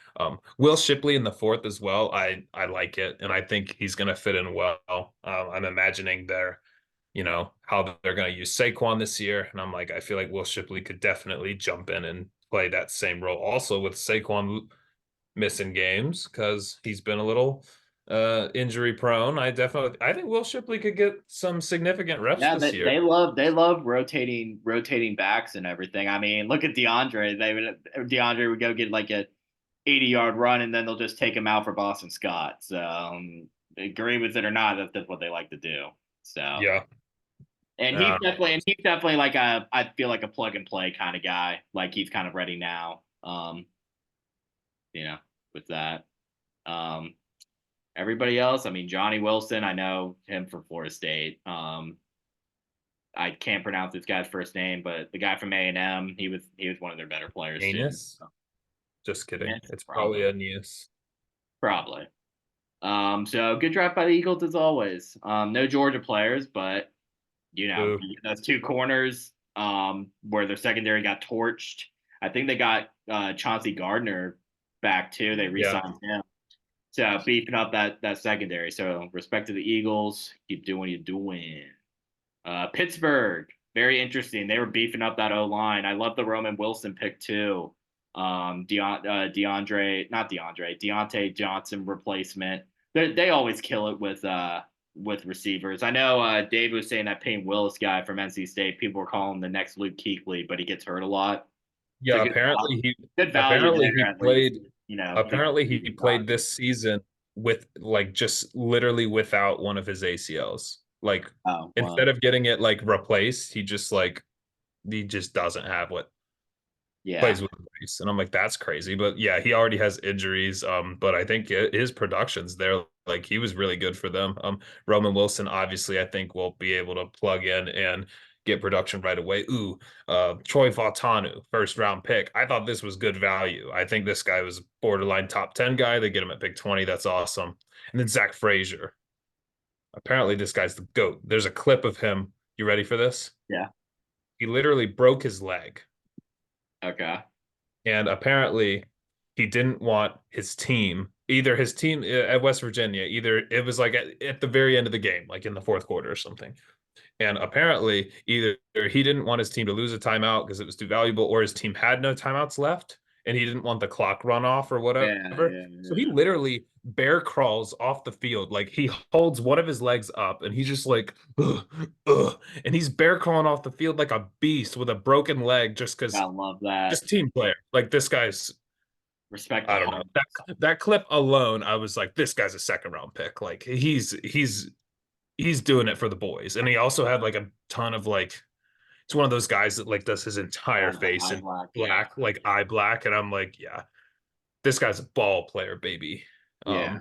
Will Shipley in the fourth as well. I like it. And I think he's gonna fit in well. I'm imagining how they're going to use Saquon this year. And I'm like, I feel like Will Shipley could definitely jump in and play that same role. Also, with Saquon missing games because he's been a little injury prone. I think Will Shipley could get some significant reps Yeah, this year. they love rotating backs and everything. I mean, look at DeAndre would go get like a 80-yard run and then they'll just take him out for Boston Scott. So agree with it or not, that's what they like to do. So Yeah. he's definitely like I feel like a plug and play kind of guy. Like he's kind of ready now. With that. Um, everybody else, I mean, Johnny Wilson, I know him from Florida State. I can't pronounce this guy's first name, but the guy from A&M, he was one of their better players too. Anus. Just kidding. Yes, It's probably. probably Aeneas. Probably. So good draft by the Eagles as always. No Georgia players, but Ooh. those two corners, where their secondary got torched. I think they got Chauncey Gardner back too. They Yeah. re-signed him. So beefing up that secondary. So respect to the Eagles. Keep doing what you're doing. Pittsburgh, very interesting. They were beefing up that O line. I love the Roman Wilson pick too. Deontay Johnson replacement. They always kill it with receivers. I know Dave was saying that Payne Willis guy from NC State. People were calling him the next Luke Kuechly, but he gets hurt a lot. Yeah, So good value apparently there he at least. played he played this season with like just literally without one of his ACLs. Like Oh, wow. instead of getting it like replaced, he just doesn't have what Yeah. plays with the brace. And I'm like, that's crazy. But yeah, he already has injuries. But I think his production's there. Like he was really good for them. Roman Wilson, obviously, I think will be able to plug in and get production right away. Ooh, Troy Fautanu, first round pick. I thought this was good value. I think this guy was borderline top 10 guy. They get him at pick 20. That's awesome. And then Zach Frazier. Apparently, this guy's the GOAT. There's a clip of him. You ready for this? Yeah. He literally broke his leg. Okay. And apparently, he didn't want either his team at West Virginia, either it was like at the very end of the game, like in the fourth quarter or something. And apparently, either he didn't want his team to lose a timeout because it was too valuable, or his team had no timeouts left and he didn't want the clock run off or whatever. Yeah. So he literally bear crawls off the field. Like he holds one of his legs up and he's just like, ugh, ugh. And he's bear crawling off the field like a beast with a broken leg just because, I love that. just team player. Like this guy's, Respect. I don't know. That clip alone, I was like, this guy's a second round pick. Like he's doing it for the boys. And he also had like a ton of like, it's one of those guys that like does his entire face in black, like eye black. And I'm like, yeah, this guy's a ball player, baby. Yeah.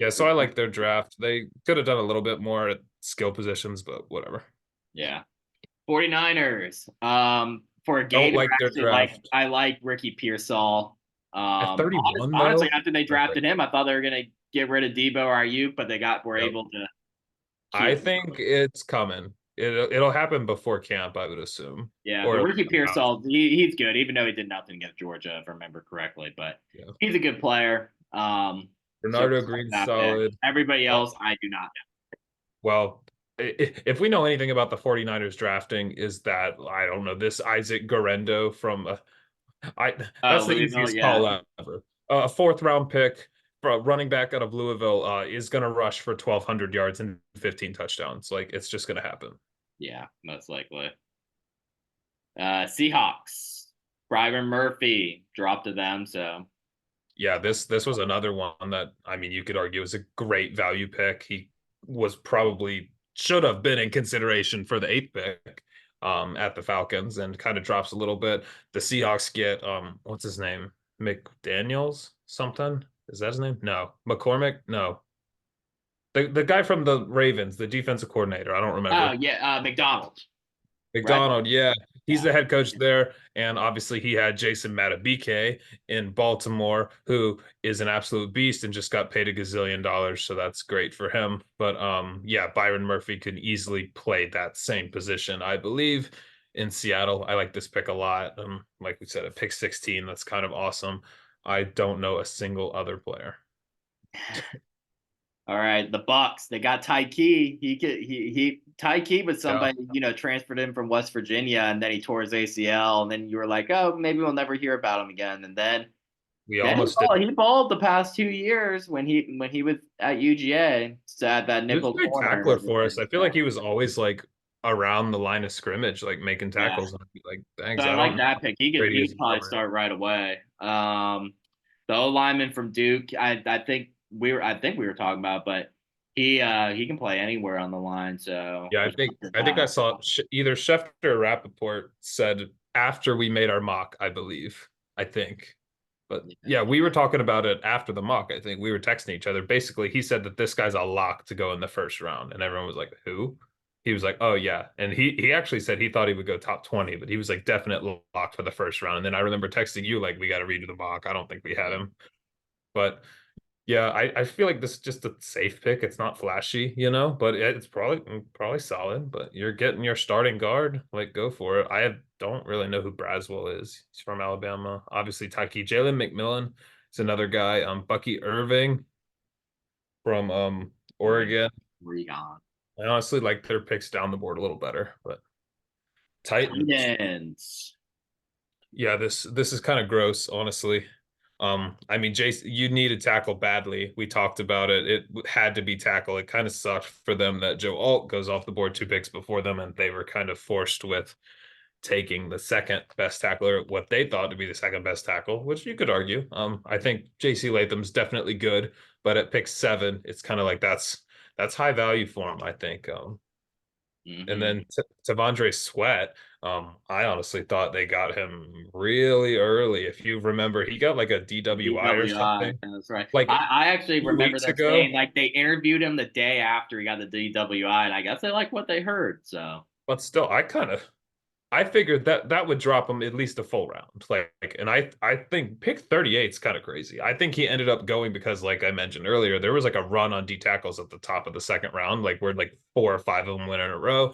Yeah. So I like their draft. They could have done a little bit more at skill positions, but whatever. Yeah. 49ers. For a Don't game, like their draft. I like Ricky Pearsall. At 31, honestly, though, after they drafted him, I thought they were gonna get rid of Debo or Ayuk, but were Yep. able to I think it's coming. It'll happen before camp, I would assume. Yeah, Or but at Ricky least Pearsall, he's good, even though he did nothing against Georgia, if I remember correctly. But yeah. he's a good player. So Bernardo Green's that pick. solid. Everybody else, I do not Well, if we know anything about the 49ers drafting, is that I don't know this Isaac Garendo from that's know. the Louisville, easiest yeah, call ever. A fourth round pick for a running back out of Louisville is going to rush for 1,200 yards and 15 touchdowns. Like it's just going to happen. yeah, most likely. Seahawks, Byron Murphy dropped to them, so Yeah, this was another one that I mean you could argue was a great value pick. He was probably should have been in consideration for the 8th pick at the Falcons and kind of drops a little bit. The Seahawks get what's his name? McDaniels something? Is that his name? No. McCormick? No. The guy from the Ravens, the defensive coordinator. I don't remember. oh yeah, McDonald, right? McDonald, yeah, he's Yeah, the head coach there, and obviously he had Jason Matabike in Baltimore, who is an absolute beast and just got paid a gazillion dollars, so that's great for him. But yeah, Byron Murphy could easily play that same position, I believe, in Seattle. I like this pick a lot. Like we said, at pick 16, that's kind of awesome. I don't know a single other player. All right, the Bucks. They got Ty Key. He Ty Key was somebody transferred in from West Virginia, and then he tore his ACL, and then you were like, oh, maybe we'll never hear about him again. And then We almost did. he balled the past 2 years when he was at UGA, so at that He was nickel a great corner. tackler for us. I feel like he was always like around the line of scrimmage, like making tackles. And I'd be like, thanks. So I I like don't know. that pick. He could probably start right away. The O lineman from Duke, I think we were talking about, but he can play anywhere on the line. So Yeah, I think I saw either Schefter or Rappaport said after we made our mock, I believe. I think. But yeah, we were talking about it after the mock. I think we were texting each other. Basically, he said that this guy's a lock to go in the first round, and everyone was like, "Who?" He was like, "Oh yeah," and he actually said he thought he would go top 20, but he was like definite lock for the first round. And then I remember texting you like, "We got to redo the mock." I don't think we had him, but yeah, I feel like this is just a safe pick. It's not flashy, but it's probably solid. But you're getting your starting guard, like go for it. Don't really know who Braswell is. He's from Alabama. Obviously, Taki Jalen McMillan is another guy. Bucky Irving from Oregon. Oregon. I honestly like their picks down the board a little better, but Titans. Yeah, this is kind of gross, honestly. I mean, Jason, you need a tackle badly. We talked about it. It had to be tackle. It kind of sucked for them that Joe Alt goes off the board 2 picks before them, and they were kind of forced with taking the second best tackler, what they thought to be the second best tackle, which you could argue. I think JC Latham's definitely good, but at pick 7, it's kind of like that's high value for him, I think. And then Tavondre Sweat, I honestly thought they got him really early. If you remember, he got like a DWI or something. That's right. Like I actually 2 remember weeks that ago. saying like they interviewed him the day after he got the DWI, and I guess they like what they heard. So, But still, I figured that would drop him at least a full round. And I think pick 38 is kind of crazy. I think he ended up going because, like I mentioned earlier, there was like a run on D tackles at the top of the second round, like where like 4 or 5 of them went in a row.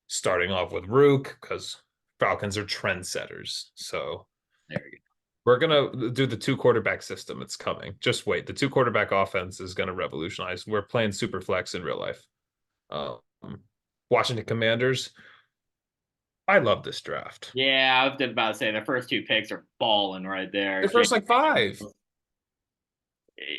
Starting off with Rook because Falcons are trendsetters. So there you go. we're gonna do the 2 quarterback system. It's coming. Just wait. The 2 quarterback offense is gonna revolutionize. We're playing super flex in real life. Washington Commanders. I love this draft. Yeah, I was just about to say the first 2 picks are balling right there. The first like 5.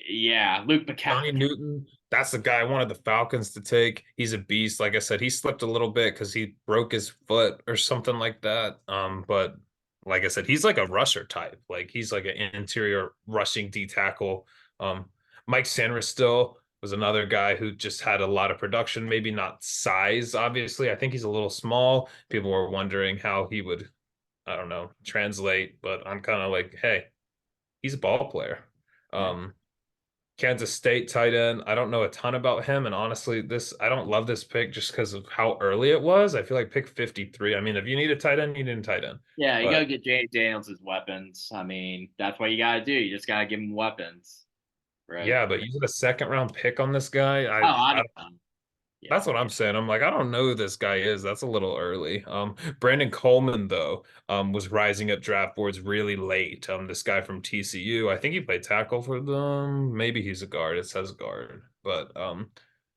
Yeah, Luke Johnny McCaffrey. Newton. That's the guy I wanted the Falcons to take. He's a beast. Like I said, he slipped a little bit because he broke his foot or something like that. But like I said, he's like a rusher type. Like he's like an interior rushing D tackle. Mike Sanders still was another guy who just had a lot of production, maybe not size, obviously. I think he's a little small. People were wondering how he would, I don't know, translate, but I'm kind of like, hey, he's a ball player. Kansas State tight end. I don't know a ton about him, and honestly, I don't love this pick just because of how early it was. I feel like pick 53. I mean, if you need a tight end, you need a tight end. Yeah, you gotta get Jay Daniels' weapons. I mean, that's what you gotta do. You just gotta give him weapons, right? Yeah, but you get a 2nd round pick on this guy. I don't know. That's what I'm saying. I'm like, I don't know who this guy is. That's a little early. Brandon Coleman though, was rising up draft boards really late. This guy from TCU, I think he played tackle for them. Maybe he's a guard. It says guard, but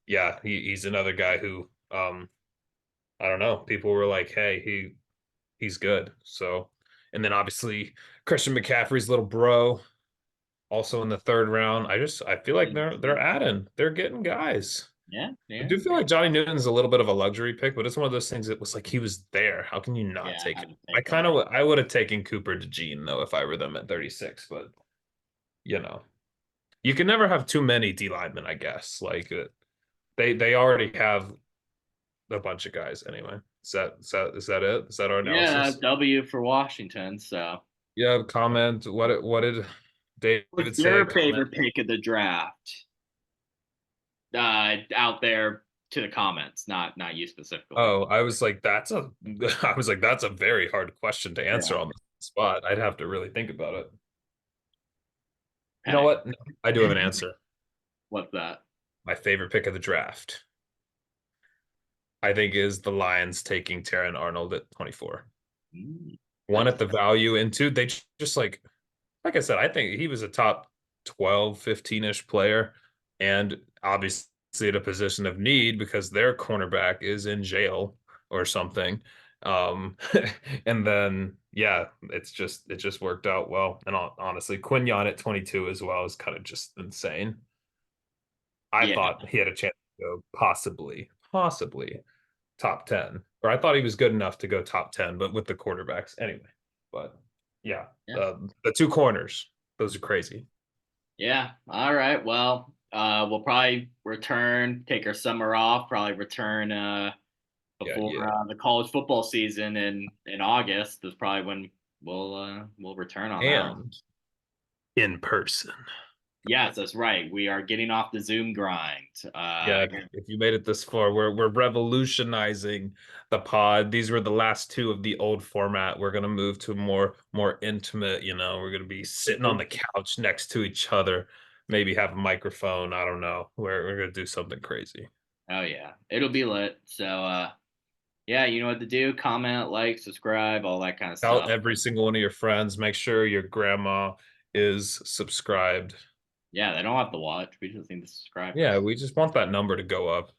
yeah, he's another guy who I don't know. People were like, hey, he's good. So, and then obviously Christian McCaffrey's little bro, also in the third round. I feel like they're getting guys. Yeah, I yeah, do feel like Johnny Newton's a little bit of a luxury pick, but it's one of those things that was like he was there. How can you not yeah. take I it? had to I take him. kind of I would have taken Cooper DeJean though if I were them at 36, but you know, you can never have too many D linemen, I guess. Like they already have a bunch of guys anyway. Is that it? Is that our Yeah, analysis? W for Washington. So, Yeah, comment. What did David what's say? your Comment. favorite pick of the draft? Out there to the comments, not you specifically. Oh, I was like, I was like, that's a very hard question to answer Yeah. on the spot. I'd have to really think about it. You know Hey, what? No, I do have an answer. what's that? My favorite pick of the draft, I think, is the Lions taking Terran Arnold at 24. One, Nice. at the value, and two, they just like I said, I think he was a top 12, 15-ish player, and obviously at a position of need because their cornerback is in jail or something. Um, and then yeah, it just worked out well. And honestly, Quinyon at 22 as well is kind of just insane. I Yeah, thought he had a chance to go possibly top 10, or I thought he was good enough to go top 10, but with the quarterbacks anyway. But yeah, yeah, the two corners, those are crazy. yeah. All right. Well, we'll probably return, take our summer off, probably return Yeah, before yeah. the college football season in August. Is probably when we'll return on that. And in person. Yes, that's right. We are getting off the Zoom grind. Yeah, if you made it this far, we're revolutionizing the pod. These were the last two of the old format. We're gonna move to more intimate, we're gonna be sitting on the couch next to each other, maybe have a microphone. I don't know. We're gonna do something crazy. Oh yeah, it'll be lit. So yeah, you know what to do. Comment, like, subscribe, all that kind of Tell stuff. every single one of your friends. Make sure your grandma is subscribed. Yeah, they don't have to watch. We just need to subscribe. Yeah, we just want that number to go up.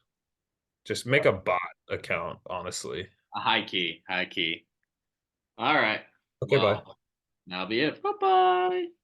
Just make a bot account, honestly. A high key, high key. All right. Okay, bye. Well, that'll be it. Bye bye.